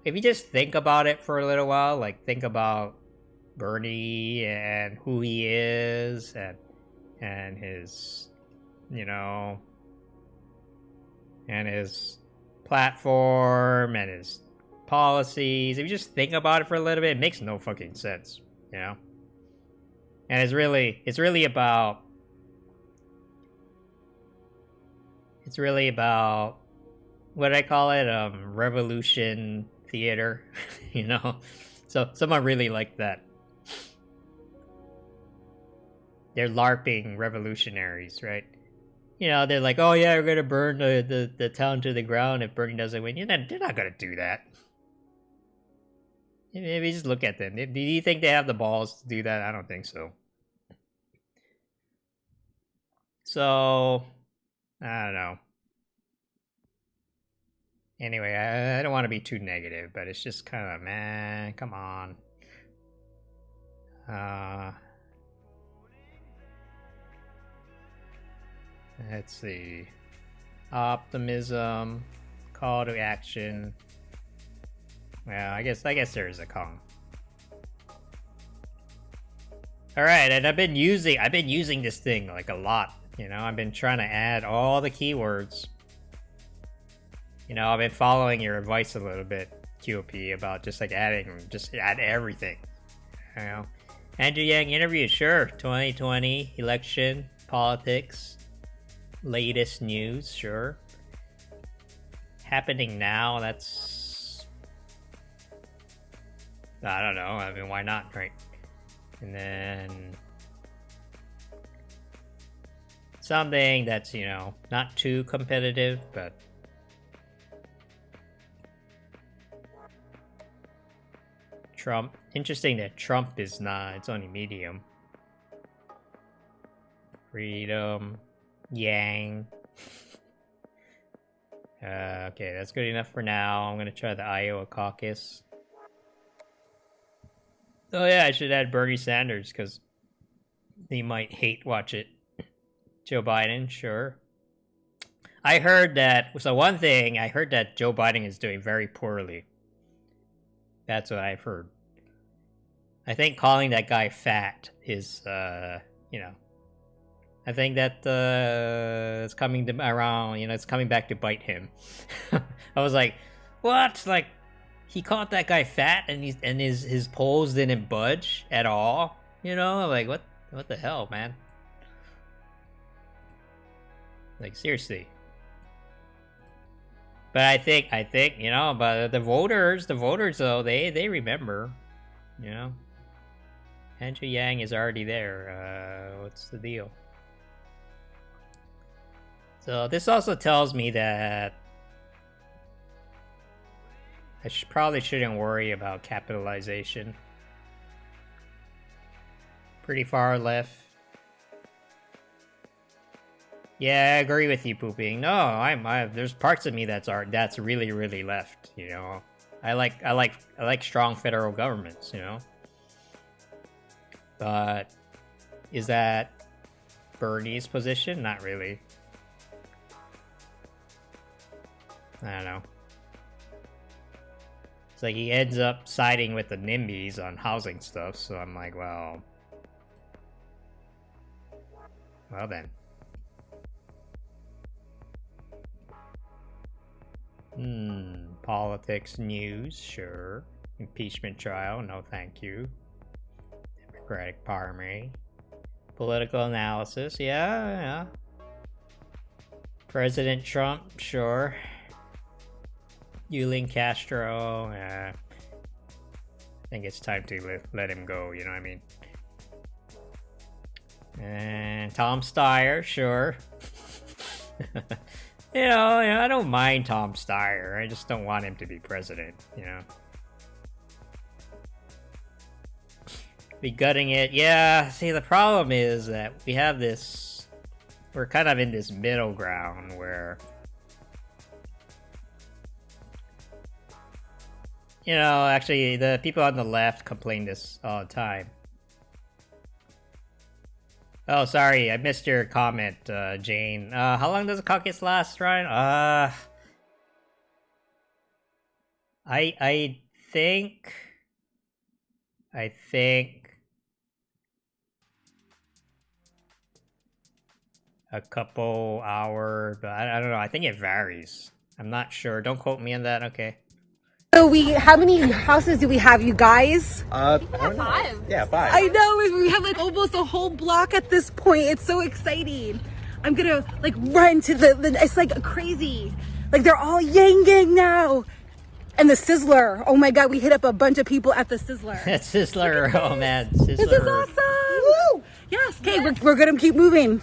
if you just think about it for a little while, like, think about Bernie and who he is, and his, you know, and his platform, and his policies, if you just think about it for a little bit, it makes no fucking sense, you know? And it's really about what I call it, revolution theater, you know? So someone really liked that. They're LARPing revolutionaries, right? You know, they're like, oh yeah, we're gonna burn the town to the ground if Bernie doesn't win. They're not gonna do that. Maybe just look at them. Do you think they have the balls to do that? I don't think so. So, I don't know. Anyway, I don't want to be too negative, but it's just kind of, man, come on. Let's see. Optimism, call to action. Well, I guess there is a Kong. All right, and I've been using this thing like a lot. You know, I've been trying to add all the keywords. You know, I've been following your advice a little bit, QOP, about just like add everything. You know, Andrew Yang interview, sure. 2020 election, politics, latest news, sure. Happening now, that's, I don't know. I mean, why not, right? And then something that's, you know, not too competitive, but Trump. Interesting that Trump is not, it's only medium. Freedom. Yang. Okay, that's good enough for now. I'm gonna try the Iowa caucus. Oh yeah, I should add Bernie Sanders, because he might hate watch it. Joe Biden, sure. I heard that, so one thing, I heard that Joe Biden is doing very poorly. That's what I've heard. I think calling that guy fat is, you know, I think that it's coming around, you know, it's coming back to bite him. I was like, what? Like, he called that guy fat and his polls didn't budge at all? You know, like, what the hell, man? Like, seriously. But I think, you know, but the voters though, they remember, you know. Andrew Yang is already there. What's the deal? So this also tells me that I probably shouldn't worry about capitalization. Pretty far left. Yeah, I agree with you, Pooping. No, there's parts of me that's really, really left. You know, I like strong federal governments. You know, but is that Bernie's position? Not really. I don't know. It's like he ends up siding with the NIMBYs on housing stuff, so I'm like, well then. Politics news, sure. Impeachment trial, no thank you. Democratic primary. Political analysis, yeah. President Trump, sure. Yuling Castro, yeah. I think it's time to let him go, you know what I mean? And Tom Steyer, sure. You know, I don't mind Tom Steyer. I just don't want him to be president, you know. Be gutting it. Yeah, see, the problem is that we have this... We're kind of in this middle ground where... You know, actually, the people on the left complain this all the time. Oh, sorry, I missed your comment, Jane. How long does the caucus last, Ryan? I think a couple hours, but I don't know. I think it varies. I'm not sure. Don't quote me on that. Okay. So how many houses do we have, you guys? I have 5. Yeah, 5. I know, we have like almost a whole block at this point. It's so exciting. I'm gonna like run to the it's like crazy. Like they're all Yang Gang now. And the Sizzler. Oh my God, we hit up a bunch of people at the Sizzler. Sizzler, oh man, Sizzler. This is awesome. Woo! Yes, okay, we're gonna keep moving.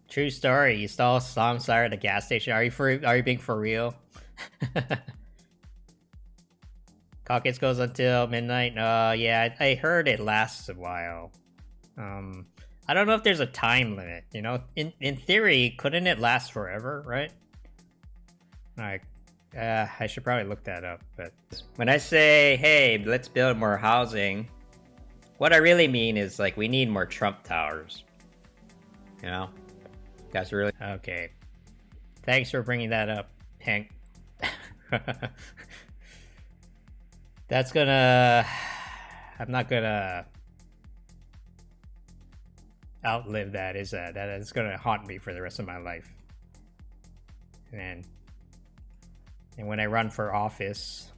True story. You saw Tom Steyer at the gas station. Are you being for real? Caucus goes until midnight. Yeah, I heard it lasts a while. I don't know if there's a time limit. You know, in theory, couldn't it last forever, right? Like, I should probably look that up. But when I say, hey, let's build more housing, what I really mean is like we need more Trump towers. You know, guys, really okay. Thanks for bringing that up, Hank. That's gonna... I'm not gonna outlive that, is that? That is gonna haunt me for the rest of my life. And when I run for office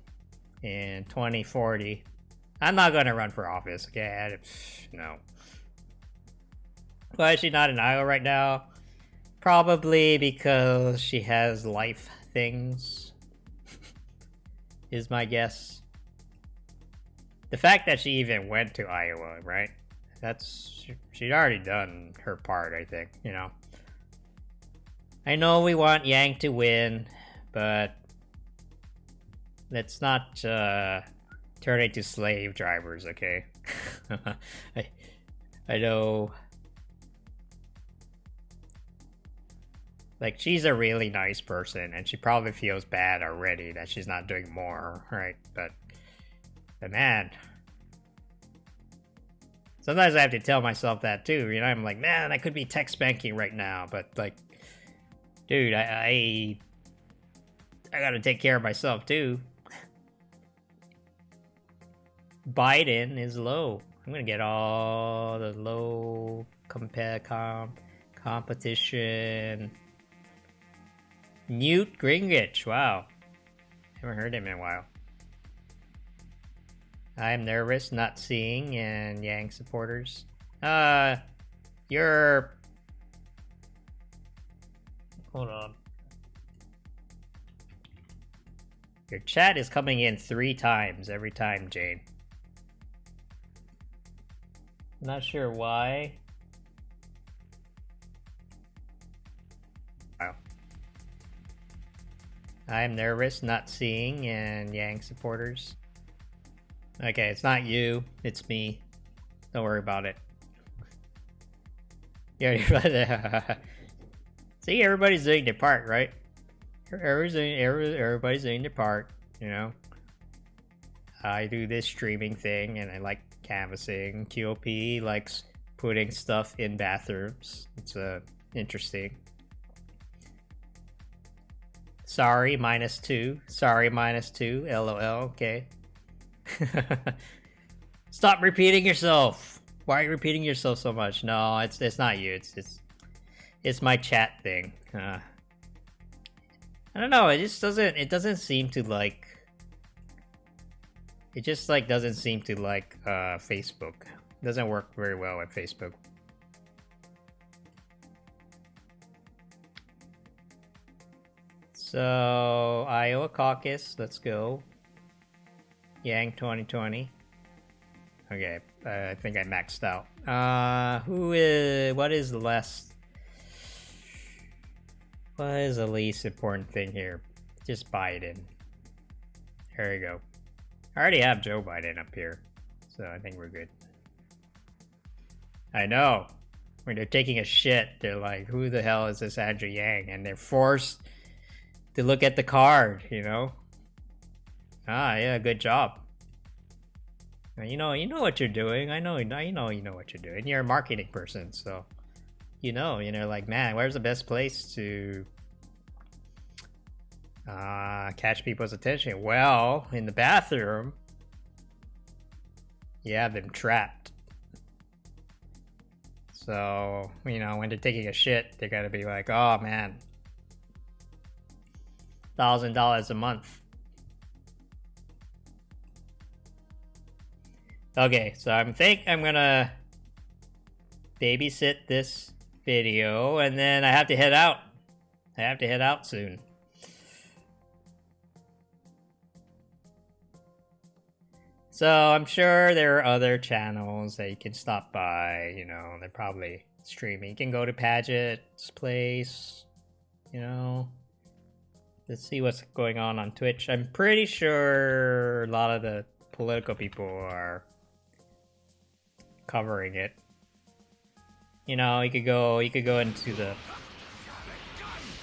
in 2040, I'm not gonna run for office, okay? No. Why is she not in Iowa right now? Probably because she has life things, is my guess. The fact that she even went to Iowa, right? She'd already done her part, I think, you know. I know we want Yang to win, but let's not turn into slave drivers, okay? I know. Like, she's a really nice person, and she probably feels bad already that she's not doing more, right? But man, sometimes I have to tell myself that too, you know. I'm like, man, I could be tech spanking right now, but like, dude, I gotta take care of myself too. Biden is low. I'm gonna get all the low competition. Newt Gingrich, wow, haven't heard him in a while. I'm nervous not seeing and Yang supporters. You're Hold on. Your chat is coming in 3 times every time, Jane. Not sure why. Wow. I'm nervous not seeing and Yang supporters. Okay, it's not you, it's me. Don't worry about it. Yeah, see, everybody's doing their part, right? Everybody's doing their part, you know. I do this streaming thing, and I like canvassing. QOP likes putting stuff in bathrooms. It's interesting. Sorry, -2. Sorry, -2. LOL. Okay. Stop repeating yourself. Why are you repeating yourself so much? No, it's not you. It's my chat thing. I don't know. It just doesn't. It doesn't seem to like. It just like doesn't seem to like Facebook. It doesn't work very well at Facebook. So Iowa caucus. Let's go. Yang 2020. Okay, I think I maxed out. What is the least important thing here? Just Biden. There you go. I already have Joe Biden up here, so I think we're good. I know. When they're taking a shit, they're like, who the hell is this Andrew Yang? And they're forced to look at the card, you know? Ah, yeah, good job. You know what you're doing. I know you know what you're doing. You're a marketing person, so you know, like, man, where's the best place to catch people's attention? Well, in the bathroom, you have them trapped. So, you know, when they're taking a shit, they gotta be like, oh man, $1,000 a month. Okay, so I'm gonna babysit this video, and then I have to head out. I have to head out soon. So I'm sure there are other channels that you can stop by, you know, they're probably streaming. You can go to Paget's place, you know. Let's see what's going on Twitch. I'm pretty sure a lot of the political people are covering it. You know, you could go into the.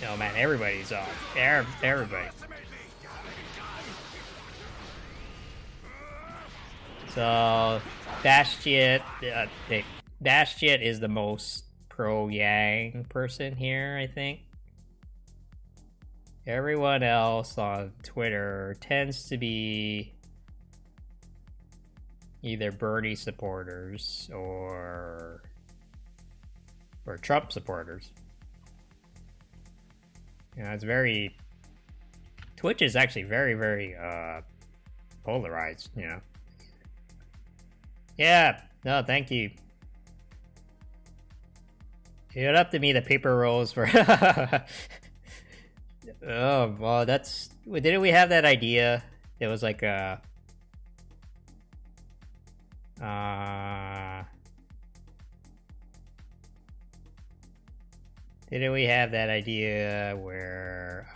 Oh man, everybody's off. Everybody. So Bastion is the most pro Yang person here, I think. Everyone else on Twitter tends to be either Bernie supporters or Trump supporters. You know, it's very. Twitch is actually very, very polarized, you know. Yeah, no, thank you. It up to me the paper rolls for. Oh, well, that's. Didn't we have that idea? It was like a. Didn't we have that idea where,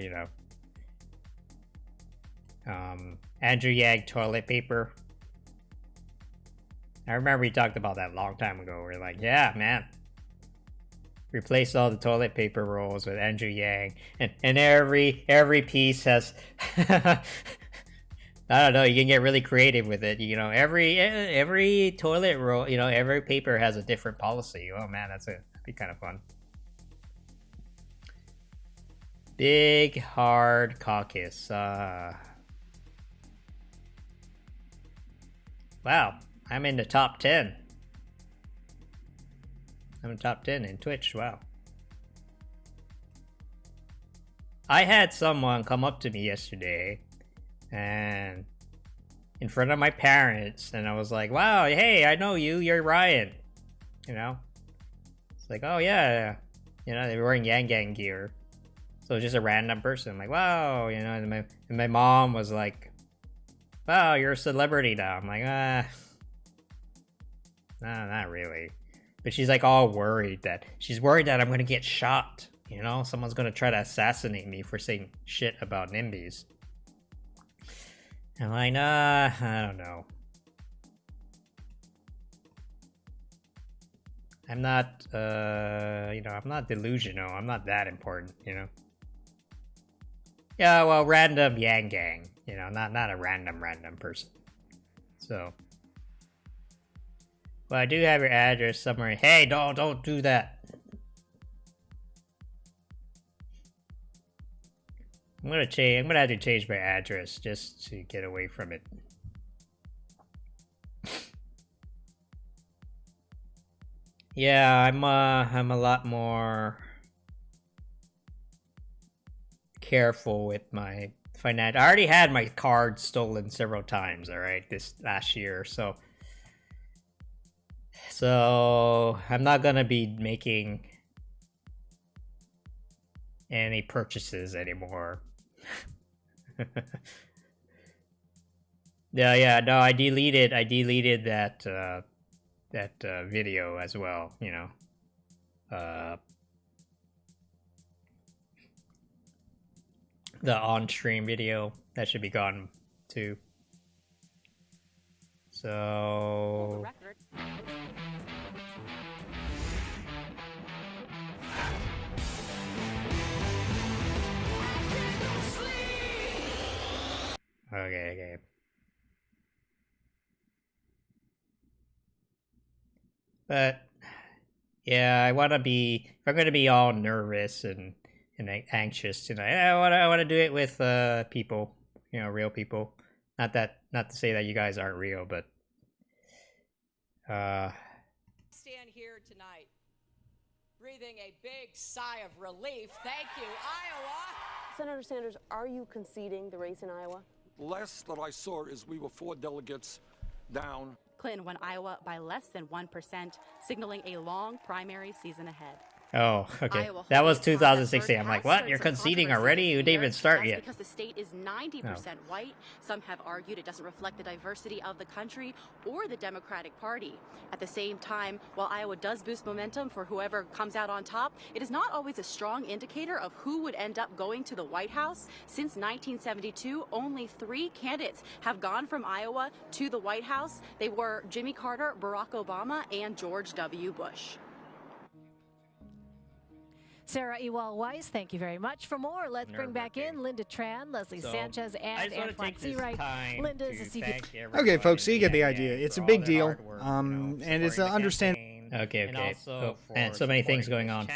you know, Andrew Yang toilet paper? I remember we talked about that a long time ago. We're like, yeah, man. Replace all the toilet paper rolls with Andrew Yang, and every piece has. I don't know. You can get really creative with it. You know, every toilet roll. You know, every paper has a different policy. Oh man, that'd be kind of fun. Big hard caucus. Wow, I'm in the top 10. I'm in the top 10 in Twitch. Wow. I had someone come up to me yesterday, and in front of my parents, and I was like, "Wow, hey, I know you. You're Ryan." You know. It's like, "Oh yeah, You know, they were wearing Yang Gang gear. So just a random person. I'm like, wow, you know, and my mom was like, wow, you're a celebrity now. I'm like, nah, not really. But she's like all worried that I'm gonna get shot. You know, someone's gonna try to assassinate me for saying shit about NIMBYs. I'm like, nah, I don't know. I'm not, you know, I'm not delusional. I'm not that important, you know. Yeah, well, random Yang Gang, you know, not a random person. So, well, I do have your address somewhere. Hey, don't do that. I'm gonna have to change my address just to get away from it. Yeah, I'm a lot more careful with my finance. I already had my card stolen several times, all right, this last year, so I'm not gonna be making any purchases anymore. Yeah, no, I deleted that video as well, you know. The on-stream video, that should be gone too. So okay. But yeah, I want to be. If I'm gonna be all nervous and anxious tonight, I want to do it with people, you know, real people. Not to say that you guys aren't real, but stand here tonight, breathing a big sigh of relief. Thank you, Iowa. Senator Sanders, are you conceding the race in Iowa? Last that I saw is we were 4 delegates down. Clinton won Iowa by less than 1%, signaling a long primary season ahead. Oh, okay. That was 2016. I'm like, what? You're conceding already? You didn't even start yet. Because the state is 90% white. Some have argued it doesn't reflect the diversity of the country or the Democratic Party. At the same time, while Iowa does boost momentum for whoever comes out on top, it is not always a strong indicator of who would end up going to the White House. Since 1972, only 3 candidates have gone from Iowa to the White House. They were Jimmy Carter, Barack Obama, and George W. Bush. Sarah Ewell-Weiss, thank you very much. For more, let's bring back in Linda Tran, Leslie Sanchez, and Antoine Seawright. Linda is a secret. Okay, folks, so you get the idea. It's a big deal, and it's an understanding. Okay. And so many things going on.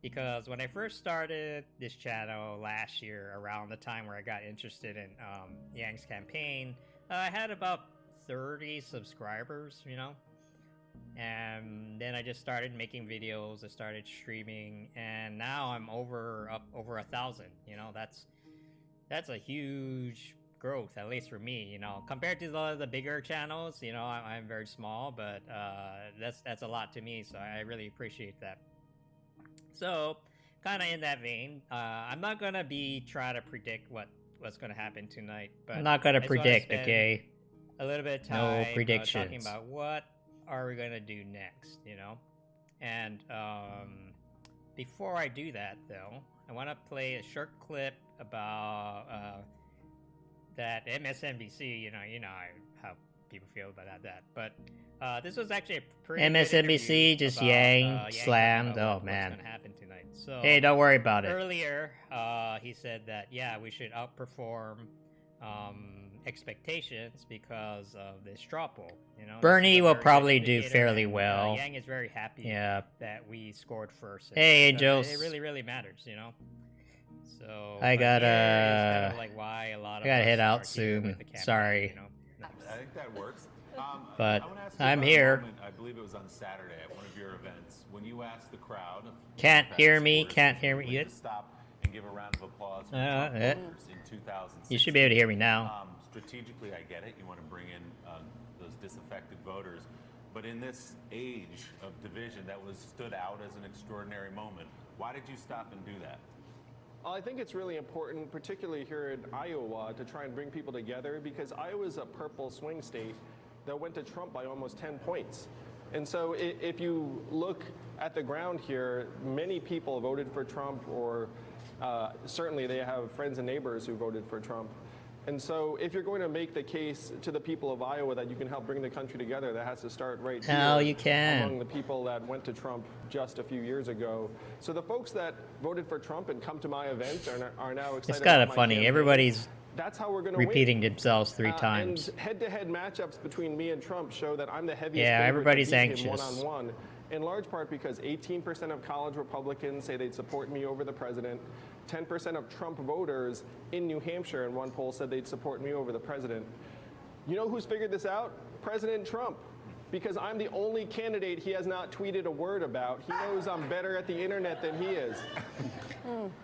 Because when I first started this channel last year, around the time where I got interested in Yang's campaign, I had about 30 subscribers, you know. And then I just started making videos. I started streaming, and now I'm over 1,000. You know, that's a huge growth, at least for me. You know, compared to the bigger channels, you know, I'm very small, but that's a lot to me. So I really appreciate that. So, kind of in that vein, I'm not gonna be trying to predict what's gonna happen tonight. But I'm not gonna predict. Okay. A little bit of time. No predictions. Talking about what are we gonna do next, you know? And before I do that, though, I want to play a short clip about that MSNBC. You know how people feel about that. But this was actually a pretty MSNBC just about, Yang slammed. Oh man, what's gonna happen tonight? So hey, don't worry about it. Earlier, he said that we should outperform expectations because of this straw poll. You know, Bernie will probably do fairly well. Yang is very happy that we scored first. Hey, Angels. It really matters, you know. So I gotta kind of like why a lot of I gotta head out soon. Sorry. You know? I think that works. But I'm here. I believe it was on Saturday at one of your events when you asked the crowd. Can't hear me yet. Stop and give a round of applause for Trump voters in 2016. You should be able to hear me now. Strategically, I get it. You want to bring in those disaffected voters. But in this age of division, that stood out as an extraordinary moment. Why did you stop and do that? Well, I think it's really important, particularly here in Iowa, to try and bring people together, because Iowa's a purple swing state that went to Trump by almost 10 points. And so if you look at the ground here, many people voted for Trump, or certainly they have friends and neighbors who voted for Trump. And so if you're going to make the case to the people of Iowa that you can help bring the country together, that has to start right here you can. among the people that went to Trump just a few years ago. So the folks that voted for Trump and come to my event are now excited. It's kind about of my funny. campaign. Everybody's That's how we're going to repeating win. themselves 3 times. And head-to-head matchups between me and Trump show that I'm the heaviest Yeah, favorite everybody's to beat him anxious. one-on-one, in large part because 18% of college Republicans say they'd support me over the president. 10% of Trump voters in New Hampshire in one poll said they'd support me over the president. You know who's figured this out? President Trump. Because I'm the only candidate he has not tweeted a word about. He knows I'm better at the internet than he is.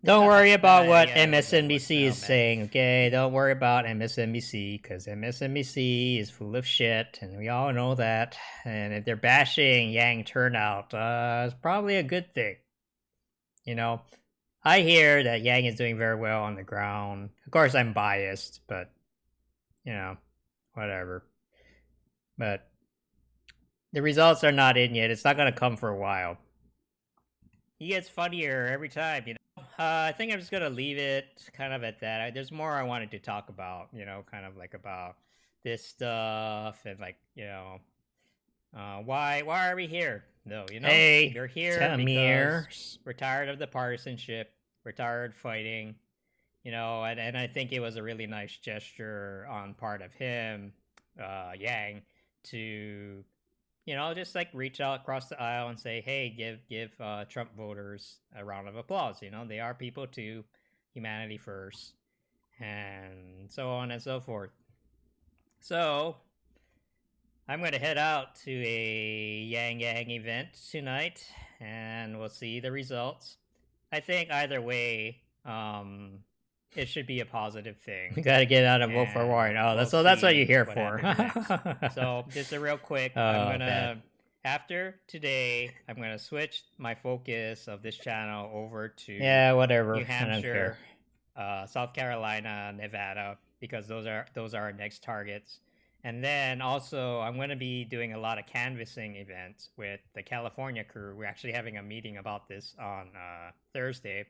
Don't worry about what MSNBC is saying, okay? Don't worry about MSNBC, because MSNBC is full of shit, and we all know that. And if they're bashing Yang turnout, it's probably a good thing. You know, I hear that Yang is doing very well on the ground. Of course, I'm biased, but, you know, whatever. But the results are not in yet. It's not going to come for a while. He gets funnier every time, you know. I think I'm just going to leave it kind of at that. There's more I wanted to talk about, you know, kind of like about this stuff and like, you know, why are we here? No, you know, Hey, we're here Tamir. because we're tired of the partisanship. We're tired of fighting, you know, and I think it was a really nice gesture on part of him, Yang, to, you know, just like reach out across the aisle and say, hey, give Trump voters a round of applause. You know, they are people too, humanity first, and so on and so forth. So I'm going to head out to a Yang event tonight, and we'll see the results. I think either way, it should be a positive thing. We got to get out of vote for Warren. Oh, that's what you're here for. So just a real quick, I'm gonna after today, I'm gonna switch my focus of this channel over to whatever New Hampshire, South Carolina, Nevada, because those are our next targets. And then also, I'm going to be doing a lot of canvassing events with the California crew. We're actually having a meeting about this on Thursday.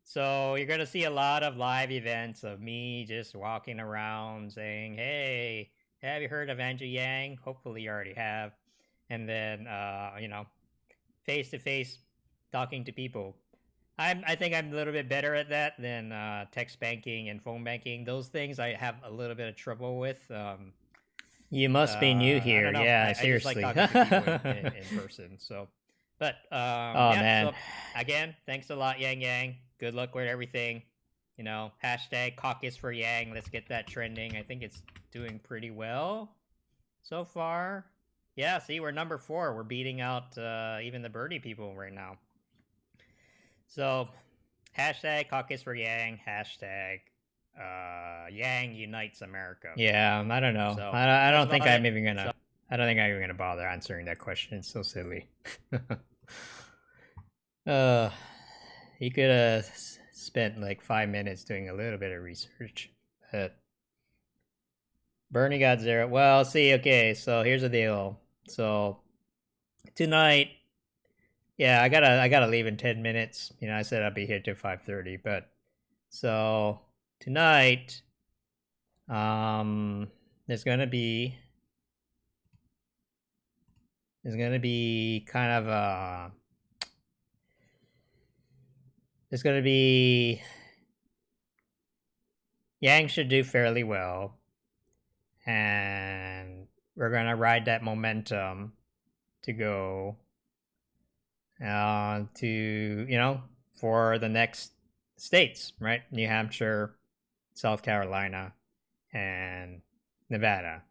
So you're going to see a lot of live events of me just walking around saying, hey, have you heard of Andrew Yang? Hopefully you already have. And then, you know, face-to-face talking to people. I think I'm a little bit better at that than text banking and phone banking. Those things I have a little bit of trouble with. You must be new here. Yeah, seriously. I just like talking to people in person. So, but man. So, again, thanks a lot, Yang. Good luck with everything. You know, hashtag caucus for Yang. Let's get that trending. I think it's doing pretty well so far. Yeah, see, we're number 4. We're beating out even the Birdie people right now. So, hashtag caucus for Yang, hashtag Yang unites America. Yeah, I don't know. So, I don't think I'm even gonna. I don't think I'm even gonna bother answering that question. It's so silly. He could have spent like 5 minutes doing a little bit of research, but Bernie got 0. Well, see, okay, so here's the deal. So tonight. Yeah, I gotta leave in 10 minutes. You know, I said I'd be here till 5:30, but so tonight, there's gonna be kind of Yang should do fairly well, and we're gonna ride that momentum to go to, you know, for the next states, right? New Hampshire, South Carolina, and Nevada.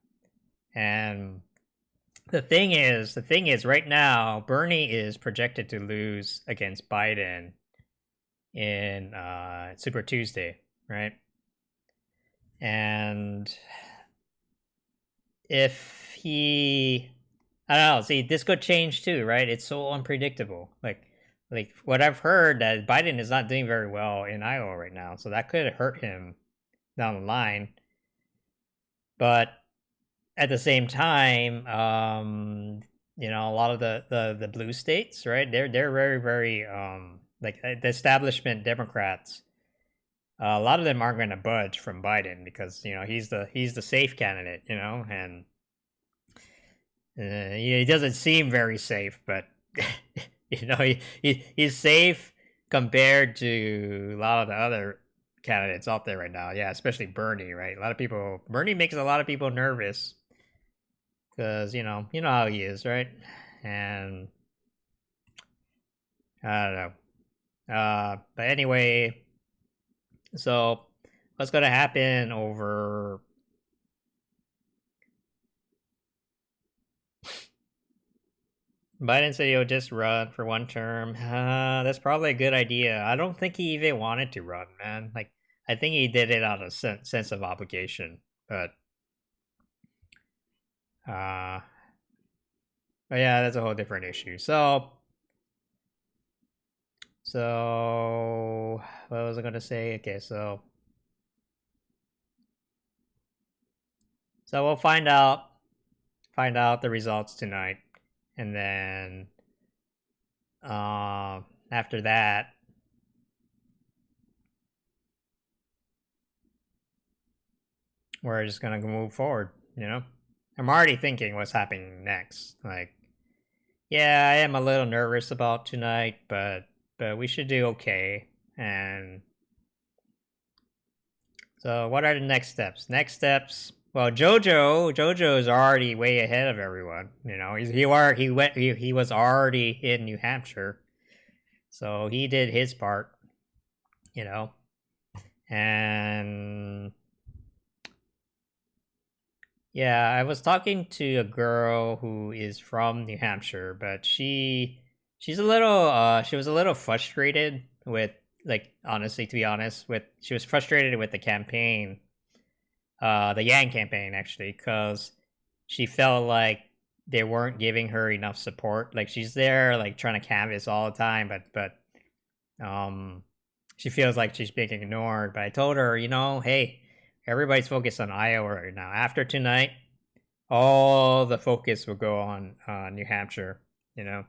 And the thing is right now, Bernie is projected to lose against Biden in Super Tuesday, right? And if he I don't know. See, this could change too, right? It's so unpredictable. Like what I've heard that Biden is not doing very well in Iowa right now, so that could hurt him down the line. But at the same time, you know, a lot of the blue states, right? They're very very like the establishment Democrats. A lot of them aren't going to budge from Biden because you know he's the safe candidate, you know, and he doesn't seem very safe, but you know he's safe compared to a lot of the other candidates out there right now. Yeah, especially Bernie, right? A lot of people Bernie makes a lot of people nervous because you know how he is, right? And I don't know. But anyway, so what's going to happen over Biden said he'll just run for one term. That's probably a good idea. I don't think he even wanted to run, man. Like, I think he did it out of sense of obligation. But yeah, that's a whole different issue. So what was I gonna say? Okay, so we'll find out the results tonight, and then after that, we're just gonna move forward. You know, I'm already thinking what's happening next. Like, yeah, I am a little nervous about tonight, but we should do okay. And so, what are the next steps? Next steps. Well, Jojo is already way ahead of everyone. You know, he was already in New Hampshire, so he did his part. You know, and yeah, I was talking to a girl who is from New Hampshire, but she's a little she was a little frustrated with, like, honestly, to be honest, with she was frustrated with the campaign, the Yang campaign actually, because she felt like they weren't giving her enough support. Like, she's there like trying to canvass all the time, but she feels like she's being ignored. But I told her, you know, hey, everybody's focused on Iowa right now. After tonight, all the focus will go on New Hampshire, you know.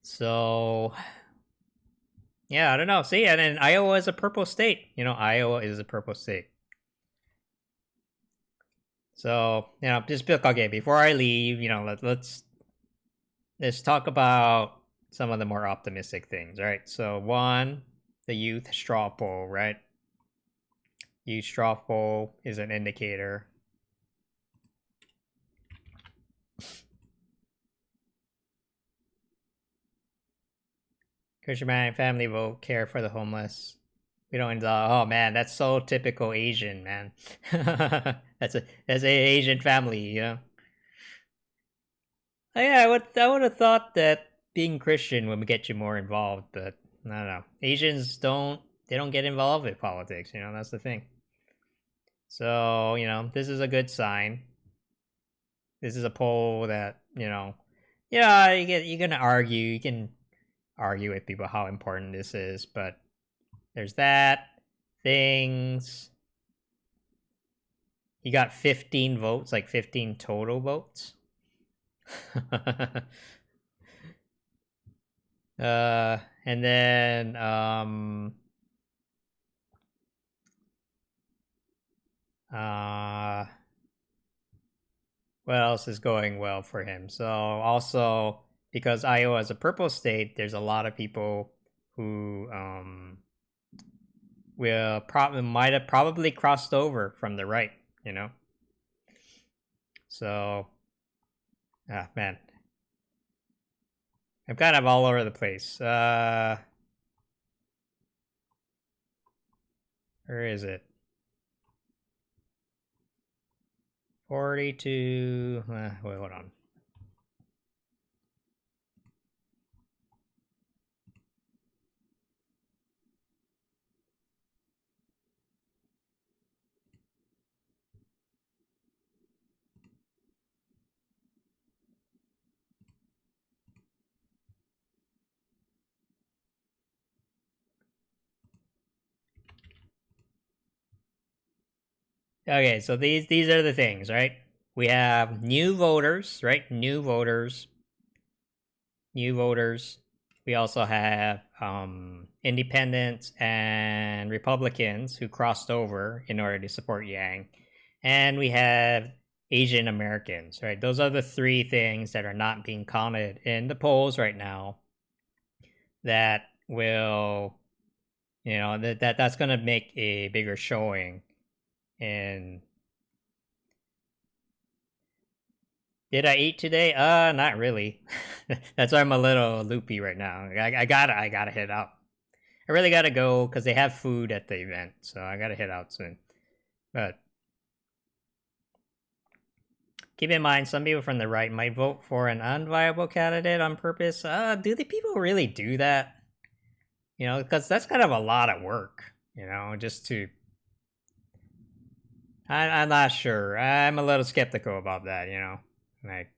So, yeah, I don't know. See, and then Iowa is a purple state. You know, Iowa is a purple state. So, you know, just okay. Before I leave, you know, let's talk about some of the more optimistic things, right? So, one, the youth straw poll, right? Youth straw poll is an indicator. Christian man family will care for the homeless. We don't indulge. Oh man, that's so typical Asian, man. that's a Asian family, you know. Oh, yeah, I would have thought that being Christian would get you more involved, but I don't know. Asians don't get involved with politics, you know. That's the thing. So, you know, this is a good sign. This is a poll that, you know, yeah, you're gonna argue. You can argue with people how important this is, but there's that. Things. He got 15 votes, like 15 total votes. And then what else is going well for him? So also, because Iowa is a purple state, there's a lot of people who might have probably crossed over from the right, you know. So, man, I'm kind of all over the place. Where is it? 42. Wait, hold on. Okay, so these are the things, right? We have new voters, right? New voters. We also have independents and Republicans who crossed over in order to support Yang, and we have Asian Americans, right? Those are the three things that are not being counted in the polls right now. That will, that's going to make a bigger showing. And did I eat today? Not really. That's why I'm a little loopy right now. I gotta head out. I really gotta go because they have food at the event, so I gotta head out soon. But keep in mind, some people from the right might vote for an unviable candidate on purpose. Do the people really do that? Because that's kind of a lot of work, just to... I'm not sure. I'm a little skeptical about that, Like...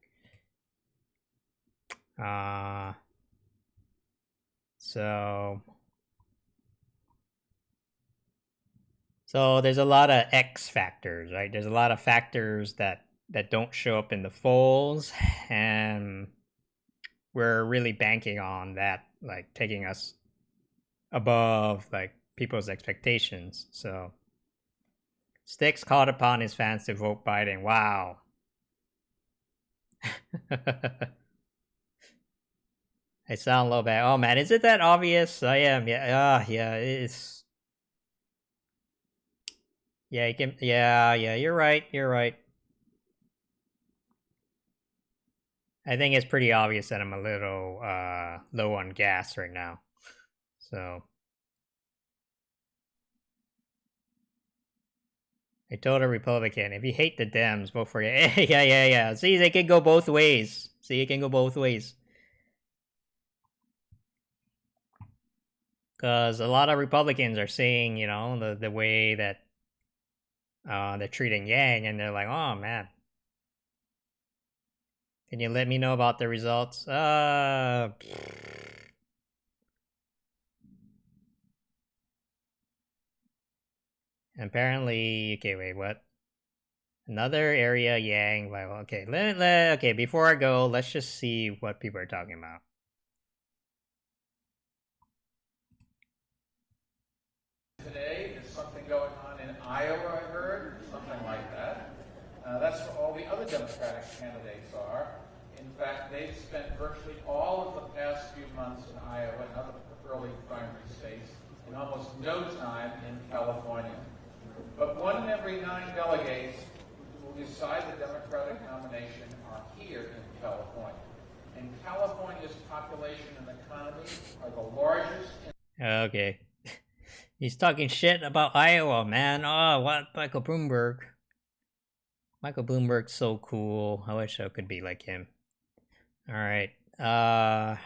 So there's a lot of X factors, right? There's a lot of factors that don't show up in the polls, and we're really banking on that, like, taking us above, like, people's expectations. So Sticks called upon his fans to vote Biden. Wow. I sound a little bad. Oh man, is it that obvious? I am. Yeah. Yeah. It's. Yeah. You can. Yeah. Yeah. You're right. You're right. I think it's pretty obvious that I'm a little low on gas right now. So I told a Republican, if you hate the Dems, vote for it. Yeah. See, they can go both ways. See, it can go both ways. Because a lot of Republicans are saying, the way that they're treating Yang, and they're like, oh man. Can you let me know about the results? Apparently, okay, wait, what? Another area, Yang. Okay, okay. Before I go, let's just see what people are talking about. Today is something going on in Iowa, I heard, something like that. That's where all the other Democratic candidates are. In fact, they've spent virtually all of the past few months in Iowa and other early primary states, and almost no time in California. But 1 in every 9 delegates who will decide the Democratic nomination are here in California. And California's population and economy are the largest. Okay. He's talking shit about Iowa, man. Oh, what? Michael Bloomberg. Michael Bloomberg's so cool. I wish I could be like him. Alright. Oh,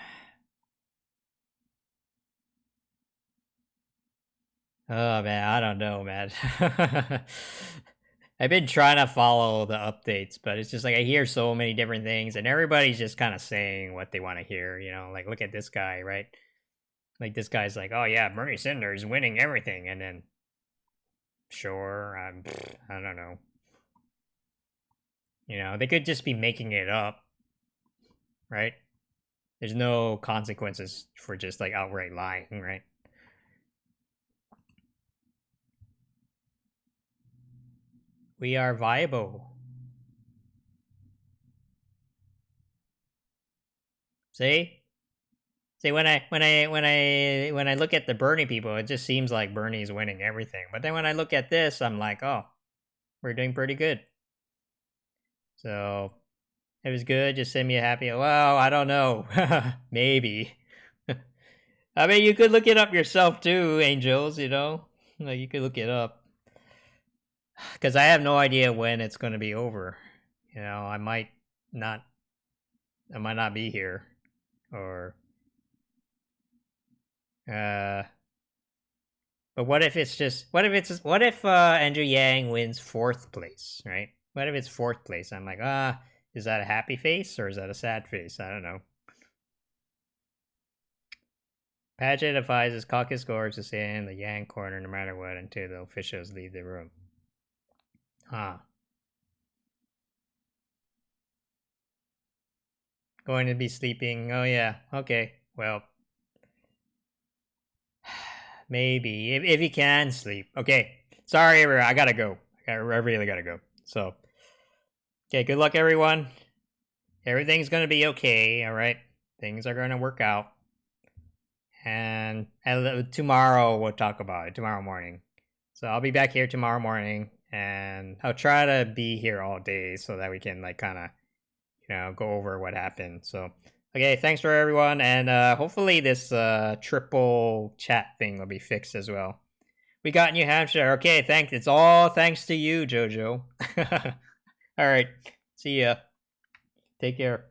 man. I don't know, man. I've been trying to follow the updates, but it's just like I hear so many different things, and everybody's just kind of saying what they want to hear, Like, look at this guy, right? Like, this guy's like, oh yeah, Bernie Sanders winning everything, and then, sure, I don't know. They could just be making it up, right? There's no consequences for just, like, outright lying, right? We are viable. See? See, when I look at the Bernie people, it just seems like Bernie's winning everything. But then when I look at this, I'm like, oh, we're doing pretty good. So, it was good. Just send me a happy. Well, I don't know. Maybe. I mean, you could look it up yourself too, Angels. Like, you could look it up. Because I have no idea when it's going to be over. I might not be here, or. But what if Andrew Yang wins 4th place, right? What if it's 4th place? I'm like, is that a happy face or is that a sad face? I don't know. Padgett advises caucus goers to stay in the Yang corner no matter what until the officials leave the room. Huh. Going to be sleeping. Oh, yeah. Okay. Well, maybe. If you can sleep. Okay. Sorry, everyone. I gotta go. I really gotta go. So, okay. Good luck, everyone. Everything's gonna be okay. All right. Things are gonna work out. And tomorrow we'll talk about it. Tomorrow morning. So I'll be back here tomorrow morning, and I'll try to be here all day so that we can like kind of, go over what happened. So, okay, thanks for everyone, and hopefully this triple chat thing will be fixed as well. We got New Hampshire. Okay, thanks. It's all thanks to you, Jojo. All right, see ya. Take care.